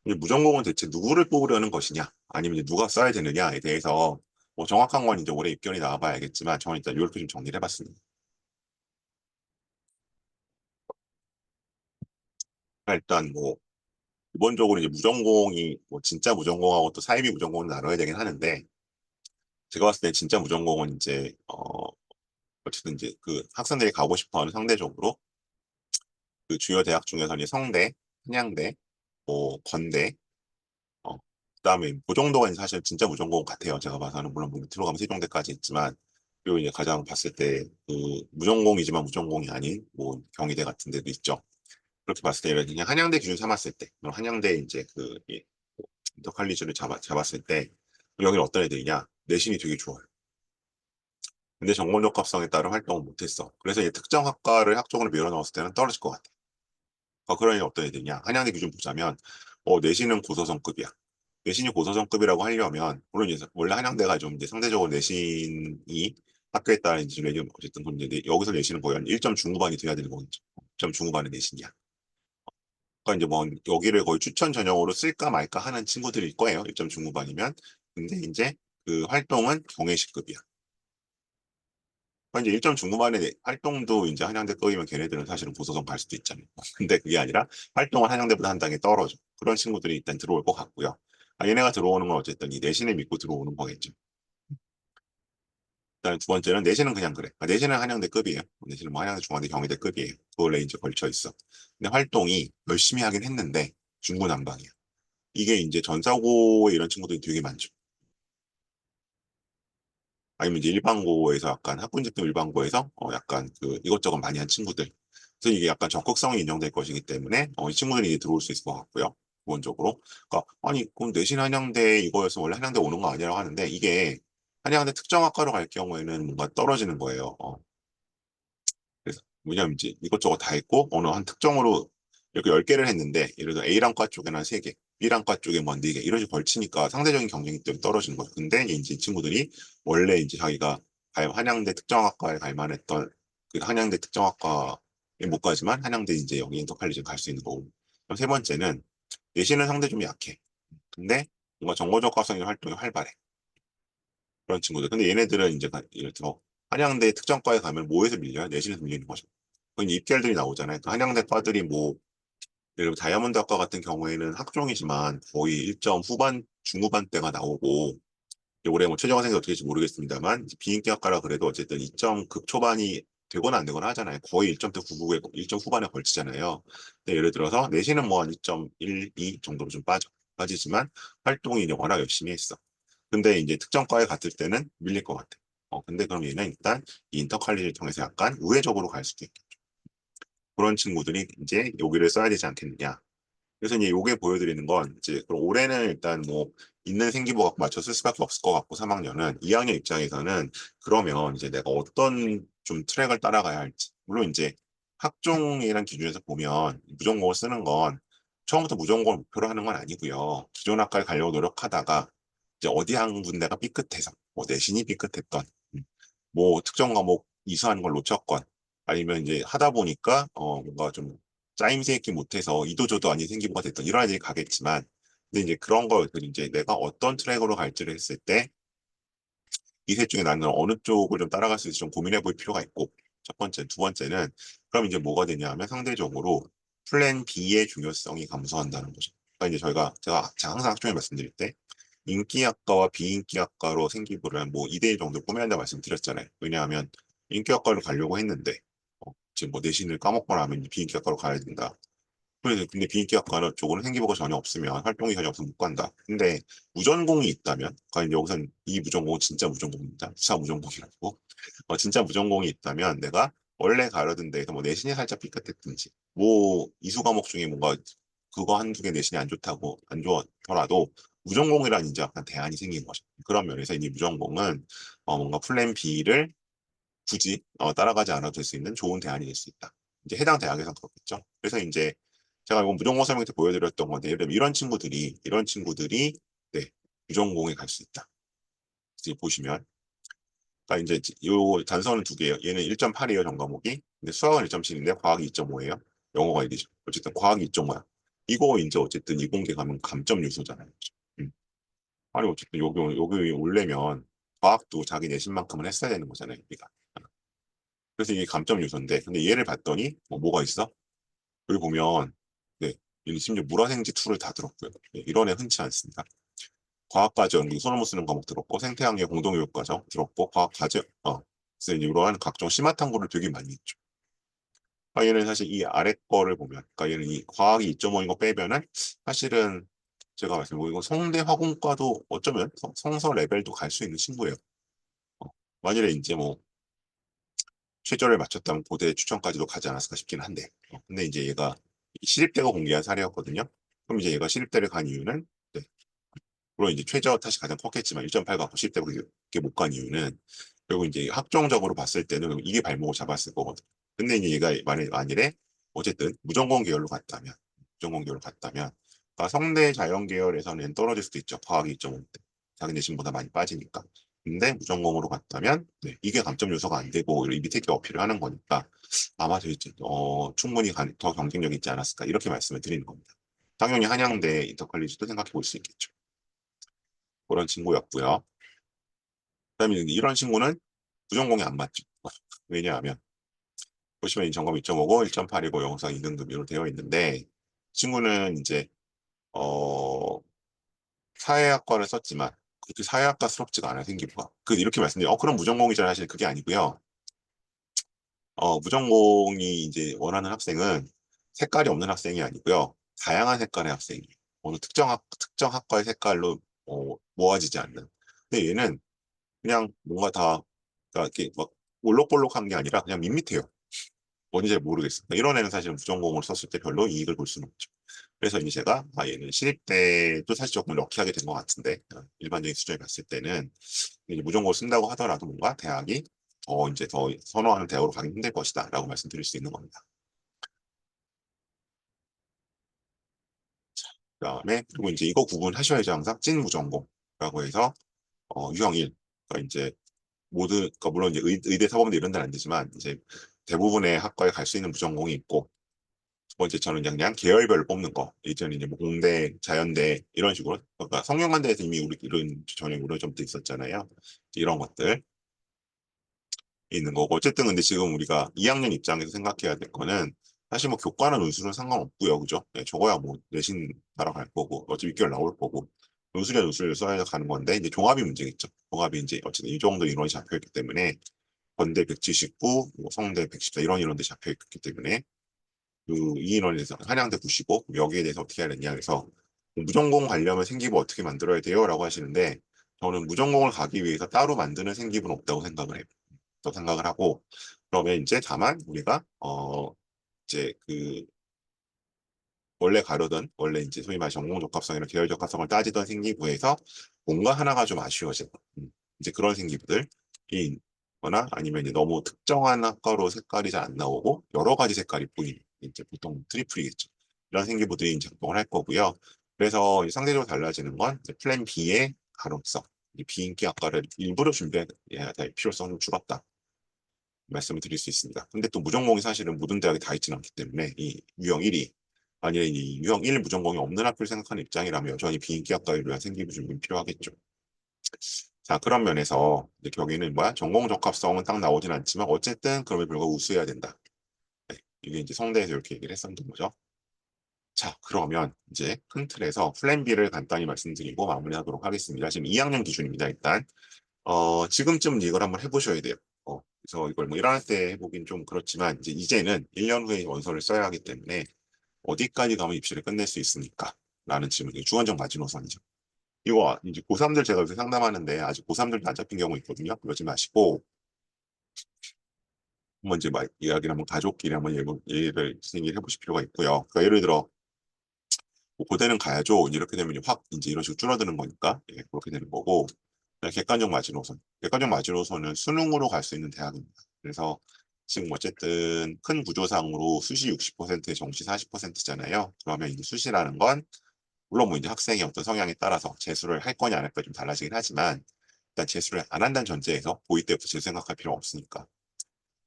이 무전공은 대체 누구를 뽑으려는 것이냐, 아니면 이제 누가 써야 되느냐에 대해서 뭐 정확한 건 이제 올해 입결이 나와봐야 알겠지만 저는 일단 이렇게 좀 정리를 해봤습니다. 일단 뭐 기본적으로 이제 무전공이 뭐 진짜 무전공하고 또 사이비 무전공을 나눠야 되긴 하는데 제가 봤을 때 진짜 무전공은 이제 어쨌든 이제 그 학생들이 가고 싶어하는 상대적으로 그 주요 대학 중에서 이제 성대, 한양대, 뭐 건대, 그다음에 그 정도가 이제 사실 진짜 무전공 같아요. 제가 봐서는 물론 뭐 들어가면 세종대까지 있지만 그리고 이제 가장 봤을 때 그 무전공이지만 무전공이 아닌 뭐 경희대 같은 데도 있죠. 그렇게 봤을 때 그냥 한양대 기준 삼았을 때 그럼 한양대 이제 그 인터칼리지를 잡았을 때 여기는 어떤 애들이냐 내신이 되게 좋아요. 근데 전공 적합성에 따른 활동을 못했어. 그래서 이 특정 학과를 학종으로 밀어넣었을 때는 떨어질 것 같아. 그러니 어떤 애들이냐 한양대 기준 보자면 내신은 고소성급이야. 내신이 고소성급이라고 하려면 물론 이제 원래 한양대가 좀 이제 상대적으로 내신이 학교에 따라 이제 어쨌든 근데 여기서 내신은 거의 한 1점 중후반이 돼야 되는 거겠죠. 1점 중후반의 내신이야. 그러니까 이제 뭐 여기를 거의 추천 전형으로 쓸까 말까 하는 친구들일 거예요. 1점 중후반이면. 근데 이제 그 활동은 경외식급이야. 그러니까 이제 1점 중후반의 활동도 이제 한양대 거이면 걔네들은 사실은 고소성 갈 수도 있잖아요. 근데 그게 아니라 활동은 한양대보다 한 단계 떨어져. 그런 친구들이 일단 들어올 것 같고요. 얘네가 들어오는 건 어쨌든 이 내신을 믿고 들어오는 거겠죠. 그다음에 두 번째는 내신은 그냥 그래. 내신은 한양대급이에요. 내신은 뭐 한양대, 중앙대, 경희대급이에요. 그걸로 이제 걸쳐 있어. 근데 활동이 열심히 하긴 했는데 중구난방이야. 이게 이제 전사고에 이런 친구들이 되게 많죠. 아니면 이제 일반고에서 약간 학군직등 일반고에서 약간 그 이것저것 많이 한 친구들. 그래서 이게 약간 적극성이 인정될 것이기 때문에 이 친구들이 이제 들어올 수 있을 것 같고요. 기본적으로. 그러니까 아니 그럼 내신 한양대 이거여서 원래 한양대 오는 거 아니라고 하는데 이게 한양대 특정 학과로 갈 경우에는 뭔가 떨어지는 거예요. 그래서 뭐냐면 이제 이것저것 다 했고 어느 한 특정으로 이렇게 10개를 했는데 예를 들어 A랑과 쪽에는 한 3개, B랑과 쪽에 뭐 4개 이런 식으로 걸치니까 상대적인 경쟁이 때문에 떨어지는 거예요. 근데 이제 이 친구들이 원래 이제 자기가 한양대 특정학과에 갈 만했던 그 한양대 특정학과에 못 가지만 한양대 이제 여기 인터칼리지 갈 수 있는 거고. 그럼 세 번째는 내신은 상대 좀 약해. 근데 뭔가 정보적 가성의 활동이 활발해. 그런 친구들. 근데 얘네들은 이제 예를 들어 한양대 특정과에 가면 뭐에서 밀려요? 내신에서 밀리는 거죠. 그 이제 입결들이 나오잖아요. 그 한양대 과들이 뭐 예를 들어 다이아몬드 학과 같은 경우에는 학종이지만 거의 1점 후반, 중후반대가 나오고 올해 뭐 최종 생이 어떻게 될지 모르겠습니다만 비인기 학과라 그래도 어쨌든 2점 극초반이 되거나 안 되거나 하잖아요. 거의 1점대 후반에 1점 후반에 걸치잖아요. 근데 예를 들어서 내신은 뭐 한 2.1, 2 정도로 좀 빠지지만 활동이 이제 워낙 열심히 했어. 근데 이제 특정 과에 갔을 때는 밀릴 것 같아. 근데 그럼 얘는 일단 이 인터칼리를 통해서 약간 우회적으로 갈 수도 있겠죠. 그런 친구들이 이제 여기를 써야 되지 않겠느냐. 그래서 이제 요게 보여드리는 건 이제 그럼 올해는 일단 뭐 있는 생기부 갖고 맞춰 쓸 수밖에 없을 것 같고 3학년은 2학년 입장에서는 그러면 이제 내가 어떤 좀 트랙을 따라가야 할지 물론 이제 학종이라는 기준에서 보면 무전공을 쓰는 건 처음부터 무전공을 목표로 하는 건 아니고요. 기존 학과에 가려고 노력하다가 이제 어디 한 군데가 삐끗해서 뭐 내신이 삐끗했던 뭐 특정 과목 이수하는 걸 놓쳤건 아니면 이제 하다 보니까 뭔가 좀 짜임새 있게 못해서 이도저도 아닌 생기부가 됐던 이런 애들이 가겠지만 근데 이제 그런 걸 이제 내가 어떤 트랙으로 갈지를 했을 때 이 셋 중에 나는 어느 쪽을 좀 따라갈 수 있을지 좀 고민해 볼 필요가 있고 첫 번째, 두 번째는 그럼 이제 뭐가 되냐면 상대적으로 플랜 B의 중요성이 감소한다는 거죠. 그러니까 이제 제가 항상 학종에 말씀드릴 때 인기학과와 비인기학과로 생기부를 뭐 2대1 정도 꾸며야 한다 말씀드렸잖아요. 왜냐하면 인기학과로 가려고 했는데 지금 뭐 내신을 까먹거나 하면 비인기학과로 가야 된다. 근데 비인기학과는 쪽으로 생기부가 전혀 없으면 활동이 전혀 없으면 못 간다. 근데 무전공이 있다면, 그러니까 여기서는 이 무전공은 진짜 무전공입니다. 기사 무전공이라고. 진짜 무전공이 있다면 내가 원래 가려던 데에서 뭐 내신이 살짝 삐끗했든지, 뭐 이수 과목 중에 뭔가 그거 한두 개 내신이 안 좋다고 안 좋더라도 무전공이란 이제 약간 대안이 생긴 거죠. 그런 면에서 이 무전공은 뭔가 플랜 B를 굳이 따라가지 않아도 될 수 있는 좋은 대안이 될 수 있다. 이제 해당 대학에서는 그렇겠죠. 그래서 이제 제가 이거 무전공 설명 때 보여드렸던 건데 예를 들면 이런 친구들이 네, 무전공에 갈 수 있다. 이제 보시면 그러니까 이제 요 단서는 두 개예요. 얘는 1.8이에요, 전 과목이. 근데 수학은 1.7인데 과학이 2.5예요. 영어가 1이죠. 어쨌든 과학이 2.5야. 이거 이제 어쨌든 이공계 가면 감점 요소잖아요. 음. 아니 어쨌든 여기 올려면 과학도 자기 내신만큼은 했어야 되는 거잖아요, 우리가. 그래서 이게 감점 요소인데 근데 얘를 봤더니 뭐가 있어? 여기 보면 네, 여기 심지어 물화생지 2를 다 들었고요. 네, 이런 애 흔치 않습니다. 과학과정, 손을 못 쓰는 과목 들었고 생태학의 공동교육과정 들었고 과학과정, 그래서 이제 이러한 각종 심화 탐구를 되게 많이 했죠. 그러니까 얘는 사실 이 아래 거를 보면, 그러니까 얘는 이 과학이 2.5인 거 빼면은 사실은 제가 말씀드린 이거 성대 화공과도 어쩌면 성서 레벨도 갈 수 있는 친구예요. 어, 만일에 이제 뭐 최저를 맞췄다면 고대 추천까지도 가지 않았을까 싶긴 한데, 근데 이제 얘가 시립대가 공개한 사례였거든요. 그럼 이제 얘가 시립대를 간 이유는, 네, 물론 이제 최저 탓이 가장 컸겠지만 1.8 갖고 시립대 그렇게 못 간 이유는 결국 이제 학종적으로 봤을 때는 이게 발목을 잡았을 거거든. 근데 이제 얘가 만일에 어쨌든 무전공 계열로 갔다면, 무전공 계열로 갔다면, 그러니까 성대 자연 계열에서는 떨어질 수도 있죠. 과학이 2.5 때. 자기 내신보다 많이 빠지니까. 근데 무전공으로 갔다면, 네, 이게 감점 요소가 안 되고 이 밑에 게 어필을 하는 거니까 아마 충분히 더 경쟁력이 있지 않았을까 이렇게 말씀을 드리는 겁니다. 당연히 한양대 인터컬리지도 생각해 볼 수 있겠죠. 그런 친구였고요. 그다음에 이런 친구는 부전공이 안 맞죠. 왜냐하면 보시면 이 점검 2.5고 1.8이고 영상 2등급으로 되어 있는데 친구는 이제 어 사회학과를 썼지만 그렇게 사회학과스럽지가 않아요, 생기부가. 이렇게 말씀드려요. 그럼 무전공이잖아. 사실 그게 아니고요. 무전공이 이제 원하는 학생은 색깔이 없는 학생이 아니고요. 다양한 색깔의 학생이에요. 어느 특정 학과의 색깔로 모아지지 않는. 근데 얘는 그냥 뭔가 다, 그러니까 이렇게 막 올록볼록한 게 아니라 그냥 밋밋해요. 뭔지 잘 모르겠어요. 그러니까 이런 애는 사실 무전공을 썼을 때 별로 이익을 볼 수는 없죠. 그래서 이제 제가 얘는 신입 때도 사실 조금 럭키하게 된 것 같은데 일반적인 수준에 봤을 때는 이제 무전공을 쓴다고 하더라도 뭔가 대학이 이제 더 선호하는 대학으로 가기 힘들 것이다라고 말씀드릴 수 있는 겁니다. 그다음에 그리고 이제 이거 구분하셔야죠. 항상 찐 무전공이라고 해서 유형 1. 그러니까 이제 그러니까 물론 이제 의대 사범대 이런 데는 안 되지만 이제 대부분의 학과에 갈 수 있는 무전공이 있고 두 번째처럼 그냥 계열별로 뽑는 거. 예전에 이제 뭐 공대, 자연대 이런 식으로 그러니까 성균관대에서 이미 우리 이런 전형 우려 점도 있었잖아요. 이런 것들 있는 거고 어쨌든 근데 지금 우리가 2학년 입장에서 생각해야 될 거는 사실 뭐 교과는 논술은 상관없고요, 그죠? 네, 적어야 뭐 내신 따라갈 거고 어차피 6개월 나올 거고 논술이야 논술을 써야 가는 건데 이제 종합이 문제겠죠. 종합이 이제 어쨌든 이 정도 인원이 잡혀 있기 때문에 건대 179, 뭐 성대 114 이런 데 잡혀 있기 때문에 이 인원에 대해서 한양대 95 여기에 대해서 어떻게 해야 되냐 해서 무전공 가려면 생기부 어떻게 만들어야 돼요? 라고 하시는데 저는 무전공을 가기 위해서 따로 만드는 생기부는 없다고 생각을 해요. 또 생각을 하고 그러면 이제 다만 우리가 이제 원래 가려던 원래 이제 소위 말해 전공 적합성이나 계열 적합성을 따지던 생기부에서 뭔가 하나가 좀 아쉬워진 이제 그런 생기부들이 있거나 아니면 이제 너무 특정한 학과로 색깔이 잘 안 나오고 여러 가지 색깔이 보이는 이제 보통 트리플이겠죠. 이런 생기부들이 이제 작동을 할 거고요. 그래서 상대적으로 달라지는 건 플랜 B의 가능성, 비인기 학과를 일부러 준비해야 될 필요성이 좀 줄었다. 말씀을 드릴 수 있습니다. 근데 또 무전공이 사실은 모든 대학에 다 있지는 않기 때문에 이 유형 1이 만약에 이 유형 1 무전공이 없는 학교를 생각하는 입장이라면 여전히 비인기학과에 위한 생기부 준비는 필요하겠죠. 자, 그런 면에서 이제 여기는 뭐야? 전공 적합성은 딱 나오진 않지만 어쨌든 그럼에도 불구하고 우수해야 된다. 네, 이게 이제 성대에서 이렇게 얘기를 했었던 거죠. 자, 그러면 이제 큰 틀에서 플랜 B를 간단히 말씀드리고 마무리하도록 하겠습니다. 지금 2학년 기준입니다. 일단 지금쯤 이걸 한번 해보셔야 돼요. 그래서 이걸 뭐 1학년 때 해보긴 좀 그렇지만 이제는 1년 후에 원서를 써야 하기 때문에 어디까지 가면 입시를 끝낼 수 있습니까? 라는 질문이 주관적 마지노선이죠. 이거 이제 고3들 제가 요새 상담하는데 아직 고3들도 안 잡힌 경우 있거든요. 그러지 마시고 한번 이제 막 이야기를 한번 가족끼리 한번 얘기를 진행을 해보실 필요가 있고요. 그러니까 예를 들어 뭐 고대는 가야죠. 이렇게 되면 확 이제 이런 식으로 줄어드는 거니까 그렇게 되는 거고 객관적 마지노선. 객관적 마지노선은 수능으로 갈 수 있는 대학입니다. 그래서 지금 어쨌든 큰 구조상으로 수시 60%에 정시 40%잖아요. 그러면 이제 수시라는 건 물론 뭐 이제 학생의 어떤 성향에 따라서 재수를 할 거냐 안 할 거냐 좀 달라지긴 하지만 일단 재수를 안 한다는 전제에서 고2 때부터 재수 생각할 필요 없으니까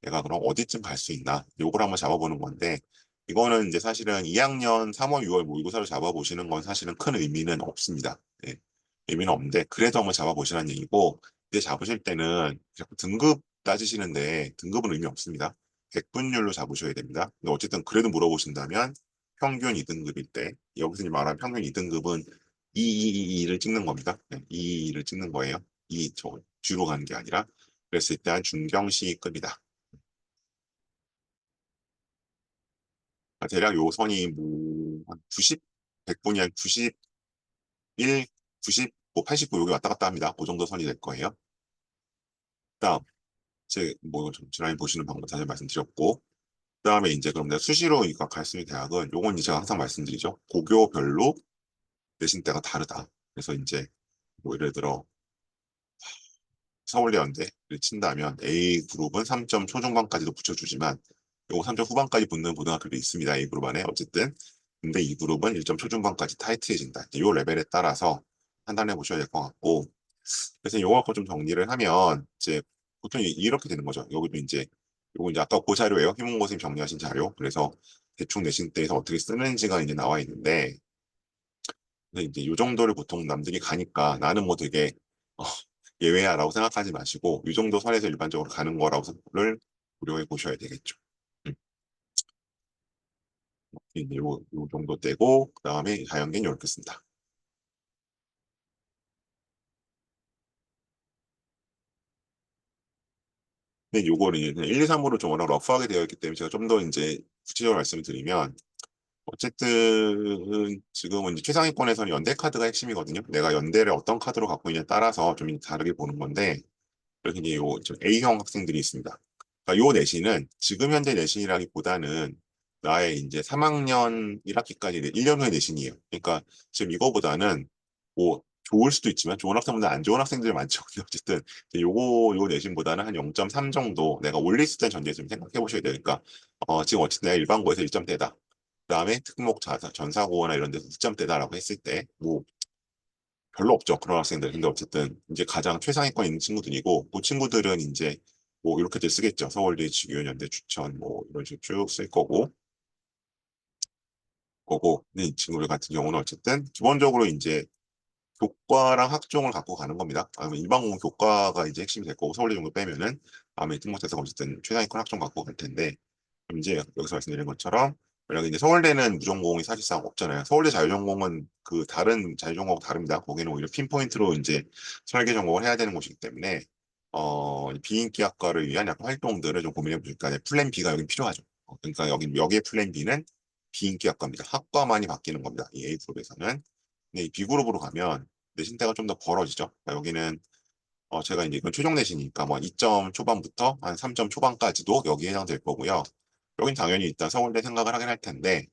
내가 그럼 어디쯤 갈 수 있나 요걸 한번 잡아보는 건데 이거는 이제 사실은 2학년 3월, 6월 모의고사로 잡아보시는 건 사실은 큰 의미는 없습니다. 예, 의미는 없는데 그래도 한번 잡아보시라는 얘기고 이제 잡으실 때는 자꾸 등급 따지시는데 등급은 의미 없습니다. 100분율로 잡으셔야 됩니다. 근데 어쨌든 그래도 물어보신다면 평균 2등급일 때 여기서 이제 말하는 평균 2등급은 2를 찍는 겁니다. 2를 찍는 거예요. 저 뒤로 가는 게 아니라 그랬을 때 한 중경시급이다. 대략 요 선이 한 90, 100분이 한 91, 90, 뭐 89, 여기 왔다 갔다 합니다. 그 정도 선이 될 거예요. 그다음, 지난해 보시는 방법 자세히 말씀드렸고, 그다음에 이제 그럼 내가 수시로 이거 갈 수 있는 대학은 요건 이제 제가 항상 말씀드리죠. 고교별로 내신대가 다르다. 그래서 이제 뭐 예를 들어 서울대 연대를 친다면 A 그룹은 3점 초중반까지도 붙여주지만 요거 3점 후반까지 붙는 고등학교도 있습니다. A 그룹 안에 어쨌든 근데 이 그룹은 1점 초중반까지 타이트해진다. 요 레벨에 따라서 판단해 보셔야 될 것 같고 그래서 요거 갖고 좀 정리를 하면 이제 보통 이렇게 되는 거죠. 여기도 이제 요거 이제 아까 그 자료예요. 희문고 선생님 정리하신 자료. 그래서 대충 내신 때에서 어떻게 쓰는지가 이제 나와 있는데 근데 이제 요 정도를 보통 남들이 가니까 나는 뭐 되게 어, 예외야라고 생각하지 마시고 이 정도 선에서 일반적으로 가는 거라고를 고려해 보셔야 되겠죠. 음, 이제 요 정도 되고 그다음에 자연계는 이렇게 쓴다. 근데 요거를 이제 1, 2, 3으로 좀 워낙 러프하게 되어 있기 때문에 제가 좀 더 이제 구체적으로 말씀을 드리면 어쨌든 지금은 이제 최상위권에서는 연대 카드가 핵심이거든요. 내가 연대를 어떤 카드로 갖고 있냐에 따라서 좀 다르게 보는 건데 그래서 이제 좀 A형 학생들이 있습니다. 그러니까 요 내신은 지금 현재 내신이라기보다는 나의 이제 3학년 1학기까지 1년 후의 내신이에요. 그러니까 지금 이거보다는 뭐 좋을 수도 있지만 좋은 학생보다 안 좋은 학생들이 많죠. 근데 어쨌든 이제 요 내신보다는 한 0.3 정도 내가 올릴 수 있다는 전제에서 좀 생각해 보셔야 되니까 지금 어쨌든 내가 일반고에서 1점대다. 그다음에 특목 전사고나 이런 데서 2점대다라고 했을 때 뭐 별로 없죠. 그런 학생들. 근데 어쨌든 이제 가장 최상위권 있는 친구들이고 그 친구들은 이제 뭐 이렇게들 쓰겠죠. 서울대, 지구현, 연대, 추천 뭐 이런 식으로 쭉 쓸 거고. 근데 이 친구들 같은 경우는 어쨌든 기본적으로 이제 교과랑 학종을 갖고 가는 겁니다. 아니면 일반고는 교과가 이제 핵심이 될 거고 서울대 정도 빼면은 아마 특목대에서 어쨌든 최상위권 학종 갖고 갈 텐데 그럼 이제 여기서 말씀드린 것처럼 만약에 이제 서울대는 무전공이 사실상 없잖아요. 서울대 자유전공은 그 다른 자유전공하고 다릅니다. 거기는 오히려 핀포인트로 이제 설계 전공을 해야 되는 곳이기 때문에 비인기학과를 위한 약간 활동들을 좀 고민해 보니까 플랜 B가 여기 필요하죠. 그러니까 여기의 플랜 B는 비인기학과입니다. 학과만이 바뀌는 겁니다. 이 A 그룹에서는. 근데 이 B 그룹으로 가면 내신대가 좀 더 벌어지죠. 그러니까 여기는 제가 이제 이건 최종 내신이니까 뭐 2점 초반부터 한 3점 초반까지도 여기에 해당될 거고요. 여긴 당연히 일단 서울대 생각을 하긴 할 텐데,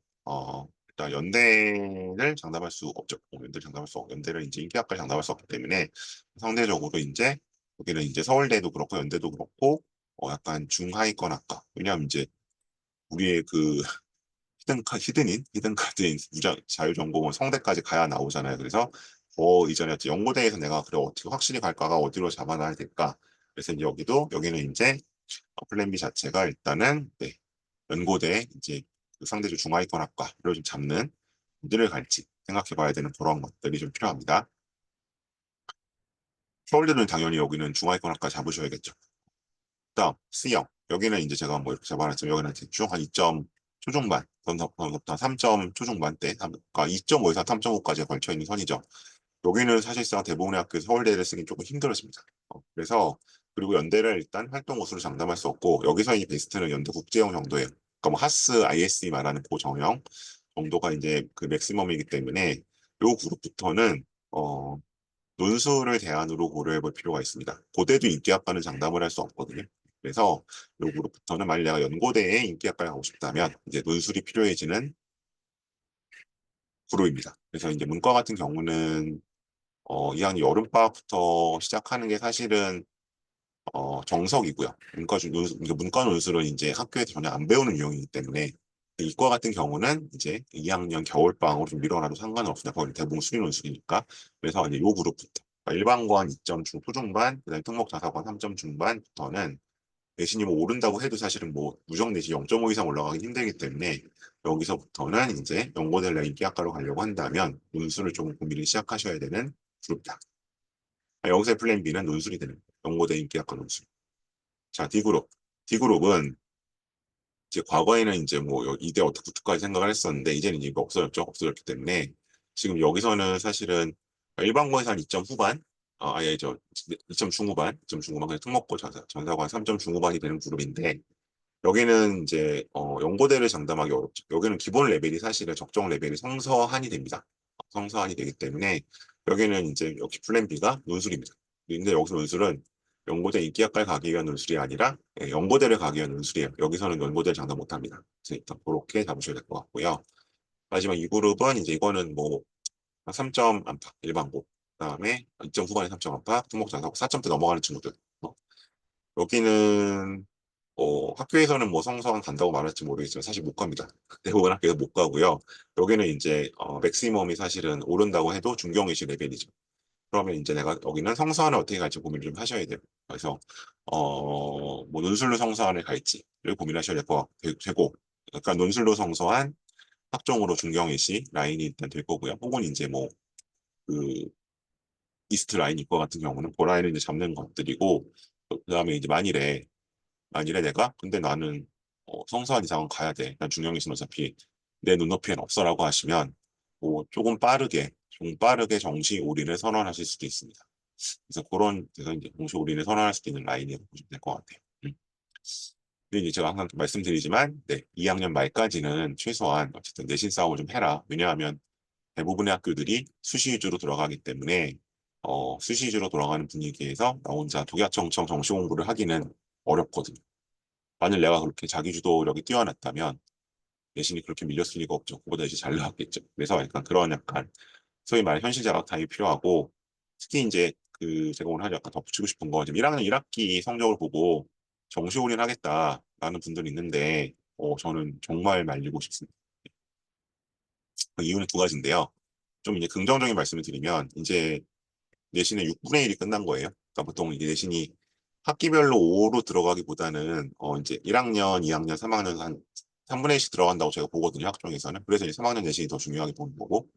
일단 연대를 장담할 수 없죠. 연대를 이제 인기학과를 장담할 수 없기 때문에 상대적으로 이제 여기는 이제 서울대도 그렇고 연대도 그렇고 약간 중하위권 학과. 왜냐하면 이제 우리의 그 히든카드인 자유전공은 성대까지 가야 나오잖아요. 그래서 이전에 연고대에서 내가 그래 어떻게 확실히 갈까가 어디로 잡아놔야 될까. 그래서 이제 여기는 이제 플랜 B 자체가 일단은 네, 연고대 이제 그 상대적 중하위권 학과를 좀 잡는 어디를 갈지 생각해 봐야 되는 그런 것들이 좀 필요합니다. 서울대는 당연히 여기는 중하위권 학과 잡으셔야겠죠. 다음 C형 여기는 이제 제가 뭐 이렇게 잡아놨지만 여기는 대충 한 2점 초중반, 더 3점 초중반대, 그러니까 2.5에서 3.5까지 걸쳐 있는 선이죠. 여기는 사실상 대부분의 학교 서울대를 쓰긴 조금 힘들었습니다. 그래서 그리고 연대를 일단 활동 곳으로 장담할 수 없고 여기서 이 베스트는 연대 국제형 정도예요. 그러니까 뭐 하스, ISE 말하는 그 정형 정도가 이제 그 맥시멈이기 때문에 요 그룹부터는 논술을 대안으로 고려해 볼 필요가 있습니다. 고대도 인기학과는 장담을 할 수 없거든요. 그래서 요 그룹부터는 만약 내가 연고대에 인기학과를 가고 싶다면 이제 논술이 필요해지는 그룹입니다. 그래서 이제 문과 같은 경우는 2학년 여름방학부터 시작하는 게 사실은 정석이고요. 문과 논술은 이제 학교에서 전혀 안 배우는 유형이기 때문에 이과 같은 경우는 이제 2학년 겨울방학으로 좀 미뤄놔도 상관은 없습니다. 거기 대부분 수리 논술이니까. 그래서 이제 요 그룹부터 일반고한 2점 초중반, 그다음에 특목자사고한 3점 중반부터는 내신이 뭐 오른다고 해도 사실은 뭐 누적 내신 0.5 이상 올라가기 힘들기 때문에 여기서부터는 이제 연고대 인기학과로 가려고 한다면 논술을 좀 고민을 시작하셔야 되는 그룹이다. 여기서의 플랜 B는 논술이 되는 거예요. 연고대 인기학과 논술. 자, D그룹. D그룹은 이제 과거에는 이제 뭐 이대 어떻게까지 생각을 했었는데 이제는 이게 없어졌죠. 없어졌기 때문에 지금 여기서는 사실은 일반고에서 한 2점 후반 아예 저 2점 중후반, 2점 중후반 그냥 특목고 전사고 한 3점 중후반이 되는 그룹인데 여기는 이제 연고대를 장담하기 어렵죠. 여기는 기본 레벨이 사실은 적정 레벨이 성서한이 됩니다. 성서한이 되기 때문에 여기는 이제 역시 플랜 B가 논술입니다. 근데 여기서 논술은 연고대 인기학과에 가기 위한 논술이 아니라 연고대를 가기 위한 논술이에요. 여기서는 연고대를 장담 못합니다. 그래서 일단 그렇게 잡으셔야 될 것 같고요. 마지막 이 그룹은 이제 이거는 뭐 3점 안팎 일반고 그다음에 2점 후반에 3점 안팎 특목전사고 4점대 넘어가는 친구들. 여기는 학교에서는 뭐 성서한 간다고 말할지 모르겠지만 사실 못 갑니다. 대부분 학교에서 못 가고요. 여기는 이제 맥시멈이 사실은 오른다고 해도 중경의식 레벨이죠. 그러면 이제 내가 여기는 성서안을 어떻게 갈지 고민을 좀 하셔야 돼요. 그래서 뭐 논술로 성서안을 갈지를 고민하셔야 되고, 그러니까 논술로 성서안, 학종으로 중경의식 라인이 일단 될 거고요. 혹은 이제 뭐 그 이스트 라인 이과 같은 경우는 그 라인을 이제 잡는 것들이고, 그다음에 이제 만일에 내가 근데 나는 성사한 이상은 가야 돼. 난 중형이신 어차피 내 눈높이엔 없어라고 하시면 뭐 조금 빠르게 정시 올인을 선언하실 수도 있습니다. 그래서 그런 데서 이제 정시 올인을 선언할 수도 있는 라인이라고 보시면 될 것 같아요. 근데 이제 제가 항상 말씀드리지만, 네, 2학년 말까지는 최소한 어쨌든 내신 싸움을 좀 해라. 왜냐하면 대부분의 학교들이 수시 위주로 돌아가기 때문에 수시 위주로 돌아가는 분위기에서 나 혼자 독야청청 정시 공부를 하기는 어렵거든요. 만일 내가 그렇게 자기주도력이 뛰어났다면 내신이 그렇게 밀렸을 리가 없죠. 그보다 이제 잘 나왔겠죠. 그래서 약간 그런 약간 소위 말해 현실 자각 타입이 필요하고 특히 이제 그 제가 오늘 약간 덧붙이고 싶은 거 지금 1학년 1학기 성적을 보고 정시 올인하겠다라는 분들이 있는데 저는 정말 말리고 싶습니다. 그 이유는 두 가지인데요. 좀 이제 긍정적인 말씀을 드리면 이제 내신의 6분의 1이 끝난 거예요. 그러니까 보통 이게 내신이 학기별로 5로 들어가기보다는 이제 1학년, 2학년, 3학년 한 3분의 1씩 들어간다고 제가 보거든요. 학종에서는. 그래서 이제 3학년 내신이 더 중요하게 보는 거고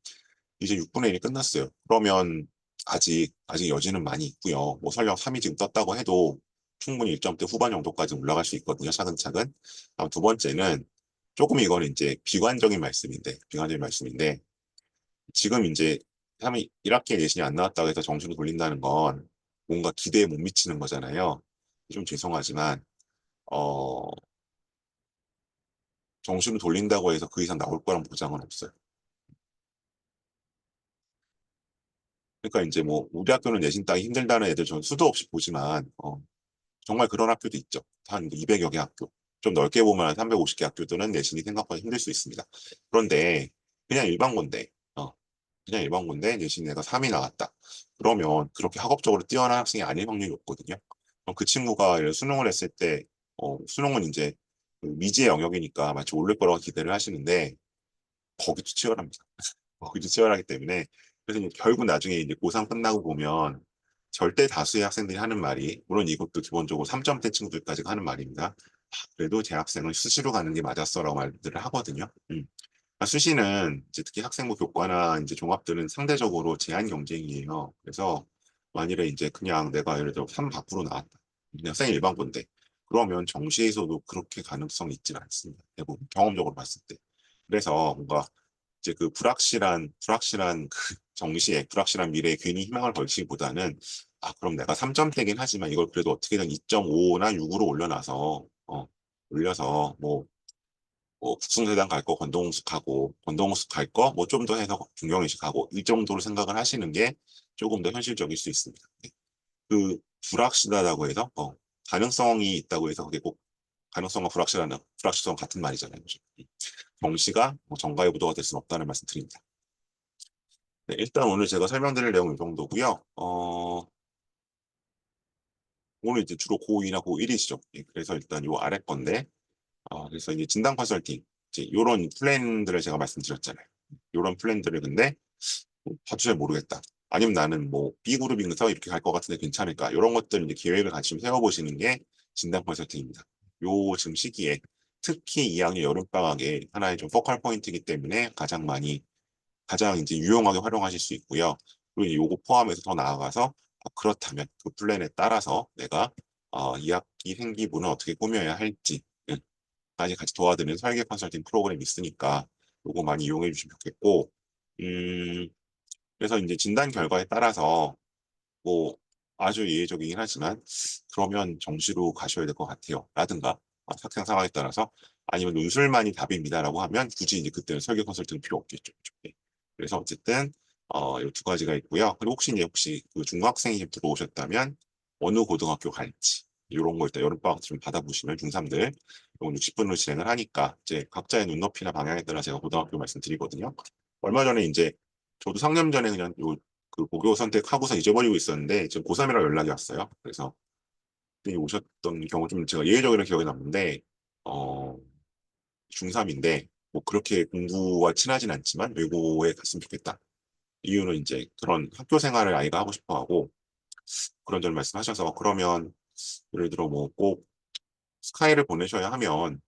이제 6분의 1이 끝났어요. 그러면 아직 여지는 많이 있고요. 뭐 설령 3이 지금 떴다고 해도 충분히 1점대 후반 정도까지 올라갈 수 있거든요. 차근차근. 다음 두 번째는 조금 이거는 이제 비관적인 말씀인데 지금 이제 1학기에 내신이 안 나왔다고 해서 정신을 돌린다는 건 뭔가 기대에 못 미치는 거잖아요. 좀 죄송하지만 어, 정신을 돌린다고 해서 그 이상 나올 거란 보장은 없어요. 그러니까 이제 뭐 우리 학교는 내신 따기 힘들다는 애들 저는 수도 없이 보지만 정말 그런 학교도 있죠. 한 200여 개 학교. 좀 넓게 보면 한 350개 학교들은 내신이 생각보다 힘들 수 있습니다. 그런데 그냥 일반고인데 그냥 일반고인데 내신 내가 3이 나왔다. 그러면 그렇게 학업적으로 뛰어난 학생이 아닐 확률이 없거든요. 그럼 그 친구가 수능을 했을 때 수능은 이제 그 미지의 영역이니까 마치 오를 거라고 기대를 하시는데 거기도 치열합니다. 거기도 치열하기 때문에 그래서 이제 결국 나중에 이제 고3 끝나고 보면 절대 다수의 학생들이 하는 말이 물론 이것도 기본적으로 3점대 친구들까지 하는 말입니다. 그래도 재학생은 수시로 가는 게 맞았어라고 말들을 하거든요. 수시는 이제 특히 학생부 교과나 이제 종합들은 상대적으로 제한 경쟁이에요. 그래서 만일에 이제 그냥 내가 예를 들어 3 밖으로 나왔다. 그냥 생 일반고인데 그러면 정시에서도 그렇게 가능성이 있지는 않습니다. 대부분 경험적으로 봤을 때. 그래서 뭔가 이제 그 불확실한 그 정시에 불확실한 미래에 괜히 희망을 걸치기보다는 그럼 내가 3점대긴 하지만 이걸 그래도 어떻게든 2.5나 6으로 올려서 뭐 국승대당 갈 거 권동우수 갈 거 뭐 좀 더 해서 중경의식 가고 이 정도로 생각을 하시는 게 조금 더 현실적일 수 있습니다. 네. 그 불확실하다고 해서 가능성이 있다고 해서 그게 꼭 가능성과 불확실성 같은 말이잖아요. 그죠? 정시가 뭐 정가요부도가 될 수는 없다는 말씀 드립니다. 네, 일단 오늘 제가 설명드릴 내용은 이 정도고요. 오늘 이제 주로 고2나 고1이시죠. 그래서 일단 요 아래 건데 그래서 이제 진단 컨설팅 이제 요런 플랜들을 제가 말씀드렸잖아요. 요런 플랜들을 근데 봐도 잘 모르겠다. 아니면 나는 뭐 B그룹인서 이렇게 갈 것 같은데 괜찮을까? 이런 것들 이제 계획을 같이 좀 세워보시는 게 진단 컨설팅입니다. 요 지금 시기에 특히 2학년 여름방학에 하나의 좀 포컬 포인트이기 때문에 가장 이제 유용하게 활용하실 수 있고요. 그리고 이제 요거 포함해서 더 나아가서 그렇다면 그 플랜에 따라서 내가 2학기 생기부는 어떻게 꾸며야 할지 까지 같이 도와드리는 설계 컨설팅 프로그램이 있으니까 요거 많이 이용해 주시면 좋겠고 그래서 이제 진단 결과에 따라서 뭐 아주 예외적이긴 하지만 그러면 정시로 가셔야 될 것 같아요. 라든가 학생 상황에 따라서 아니면 논술만이 답입니다라고 하면 굳이 이제 그때는 설계 컨설팅 필요 없겠죠. 네. 그래서 어쨌든 이두 가지가 있고요. 그리고 혹시 그 중학생이 들어오셨다면 어느 고등학교 갈지 이런 거 일단 여름방학 좀 받아보시면 중3들 이건 60분으로 진행을 하니까 이제 각자의 눈높이나 방향에 따라 제가 고등학교 말씀드리거든요. 얼마 전에 이제 저도 3년 전에 그냥 그 고교 선택하고서 잊어버리고 있었는데 지금 고3이라 연락이 왔어요. 그래서 그때 오셨던 경우 좀 제가 예외적으로 기억에 남는데 어 중3인데 뭐 그렇게 공부와 친하진 않지만 외고에 갔으면 좋겠다. 이유는 이제 그런 학교 생활을 아이가 하고 싶어 하고 그런 점 말씀하셔서 그러면 예를 들어 뭐 꼭 스카이를 보내셔야 하면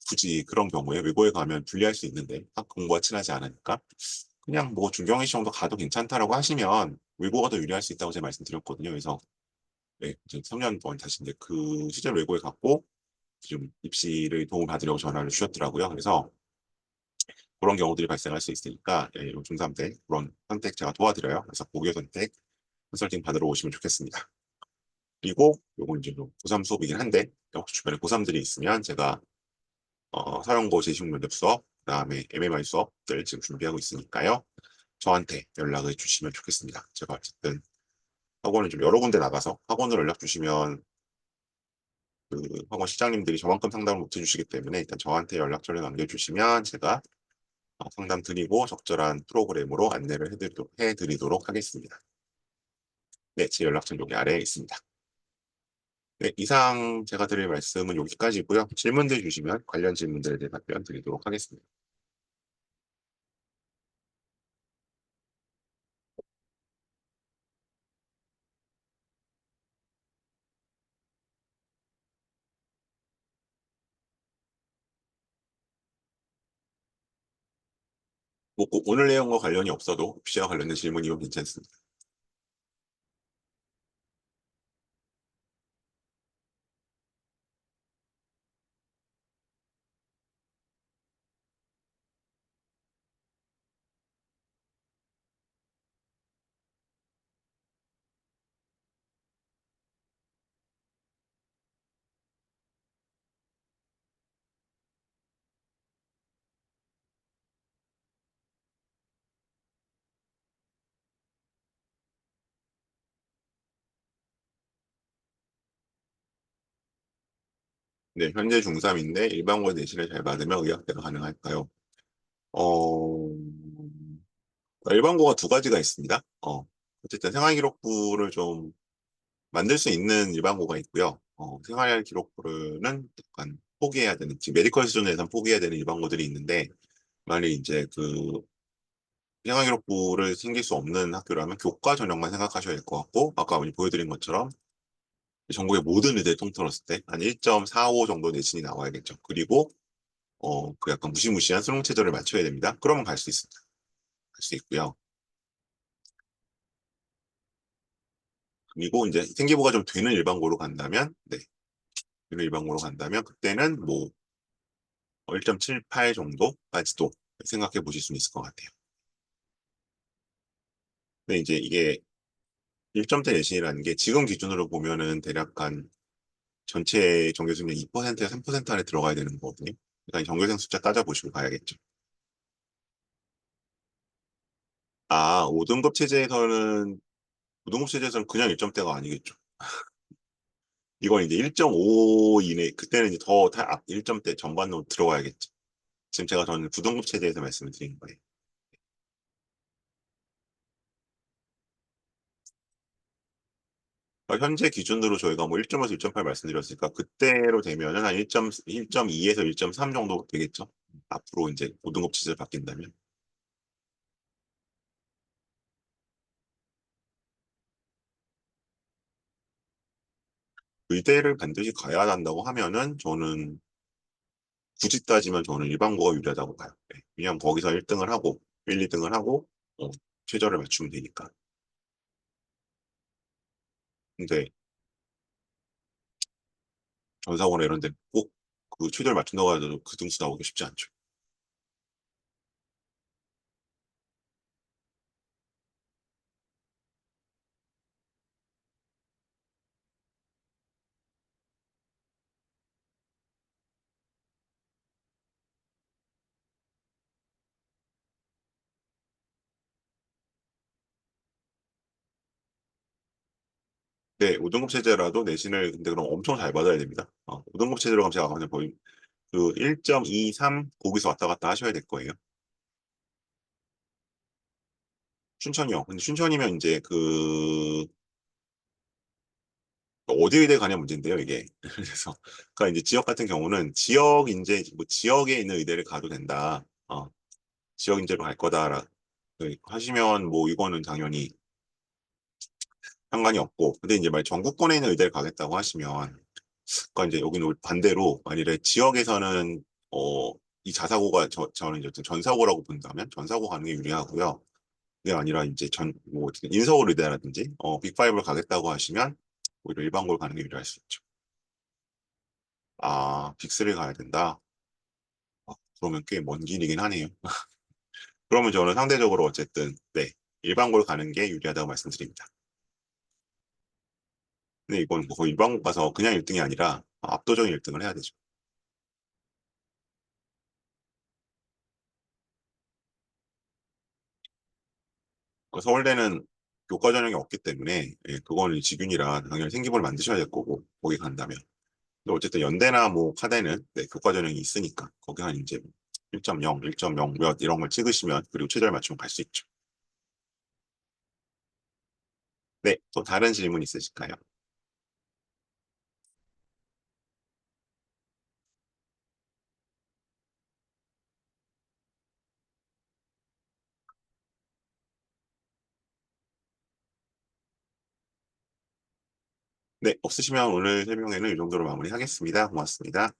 굳이 그런 경우에 외고에 가면 불리할 수 있는데 학 공부와 친하지 않으니까 그냥 뭐 중경희 정도 가도 괜찮다라고 하시면 외고가 더 유리할 수 있다고 제가 말씀드렸거든요. 그래서 네, 이제 3년 동안 다시 이제 그 시절 외고에 갔고 좀 입시를 도움 받으려고 전화를 주셨더라고요. 그래서 그런 경우들이 발생할 수 있으니까 예, 중3 때 그런 선택 제가 도와드려요. 그래서 고교 선택 컨설팅 받으러 오시면 좋겠습니다. 그리고 요건 이제 고3 수업이긴 한데 혹시 주변에 고3들이 있으면 제가 사용고 제시문제 수업, 그다음에 MMI 수업들 지금 준비하고 있으니까요. 저한테 연락을 주시면 좋겠습니다. 제가 어쨌든 학원을 좀 여러 군데 나가서 학원으로 연락 주시면 그 학원 시장님들이 저만큼 상담을 못 해주시기 때문에 일단 저한테 연락처를 남겨주시면 제가 상담 드리고 적절한 프로그램으로 안내를 해드리도록 하겠습니다. 네, 제 연락처는 여기 아래에 있습니다. 네, 이상 제가 드릴 말씀은 여기까지고요. 질문들 주시면 관련 질문들에 대해 답변 드리도록 하겠습니다. 뭐 꼭 오늘 내용과 관련이 없어도 입시와 관련된 질문이면 괜찮습니다. 네, 현재 중3인데 일반고 내신을 잘 받으면 의학대가 가능할까요? 어, 일반고가 두 가지가 있습니다. 어쨌든 생활기록부를 좀 만들 수 있는 일반고가 있고요. 생활기록부는 약간 포기해야 되는, 지금 메디컬 수준에서 포기해야 되는 일반고들이 있는데, 만약 이제 그 생활기록부를 생길 수 없는 학교라면 교과 전형만 생각하셔야 될 것 같고, 아까 보여드린 것처럼 전국의 모든 의대 통틀었을 때 한 1.45 정도 내신이 나와야겠죠. 그리고 그 약간 무시무시한 수능 체제를 맞춰야 됩니다. 그러면 갈 수 있습니다. 갈 수 있고요. 그리고 이제 생기부가 좀 되는 일반고로 간다면, 네, 되는 일반고로 간다면 그때는 뭐 1.78 정도까지도 생각해 보실 수 있을 것 같아요. 근데 이제 이게 1점대 내신이라는 게 지금 기준으로 보면은 대략 한 전체 전교수는 2%에서 3% 안에 들어가야 되는 거거든요. 그러니까 전교생 숫자 따져보시고 가야겠죠. 5등급 체제에서는 5등급 체제에서는 그냥 1점대가 아니겠죠. 이건 이제 1.5 이내, 그때는 이제 더 1점대 전반으로 들어가야겠죠. 지금 저는 9등급 체제에서 말씀을 드리는 거예요. 현재 기준으로 저희가 뭐 1점에서 1.8 말씀드렸으니까 그때로 되면은 한 1.2에서 1.3 정도 되겠죠. 앞으로 이제 고등급 체제를 바뀐다면. 의대를 반드시 가야 한다고 하면은 저는 굳이 따지면 저는 일반고가 유리하다고 봐요. 네. 왜냐면 거기서 1등을 하고 1, 2등을 하고 최저를 맞추면 되니까. 근데 전사고나 이런 데 꼭 그 최저를 맞춘다고 해도 그 등수 나오기 쉽지 않죠. 네, 5등급 체제라도 내신을 근데 그럼 엄청 잘 받아야 됩니다. 5등급 체제로 가면 제가 아까 거의 그 1.23 거기서 왔다 갔다 하셔야 될 거예요. 춘천이요. 근데 춘천이면 이제 그 어디 의대 가냐 문제인데요, 이게. 그래서 그러니까 이제 지역 같은 경우는 지역 이제 뭐 지역에 있는 의대를 가도 된다. 지역 인재로 갈 거다라 하시면 뭐 이거는 당연히 상관이 없고, 근데 이제 만약 전국권에 있는 의대를 가겠다고 하시면, 그러니까 이제 여기는 반대로 만일에 지역에서는 어, 이 자사고가 저는 이제 어떤 전사고라고 본다면 전사고 가는 게 유리하고요. 그게 아니라 이제 뭐 어쨌든 인서울 의대라든지 빅5를 가겠다고 하시면 오히려 일반고를 가는 게 유리할 수 있죠. 아, 빅3를 가야 된다. 그러면 꽤 먼 길이긴 하네요. 그러면 저는 상대적으로 어쨌든 네, 일반고를 가는 게 유리하다고 말씀드립니다. 근데 이건 뭐 거의 일반고 가서 그냥 1등이 아니라 압도적인 1등을 해야 되죠. 서울대는 교과 전형이 없기 때문에 그거는 직윤이라 당연히 생기부를 만드셔야 될 거고 거기 간다면. 근데 어쨌든 연대나 뭐 카대는 네, 교과 전형이 있으니까 거기 한 이제 1.0, 1.0 몇 이런 걸 찍으시면 그리고 최저를 맞추면 갈 수 있죠. 네, 또 다른 질문 있으실까요? 네, 없으시면 오늘 설명회는 이 정도로 마무리하겠습니다. 고맙습니다.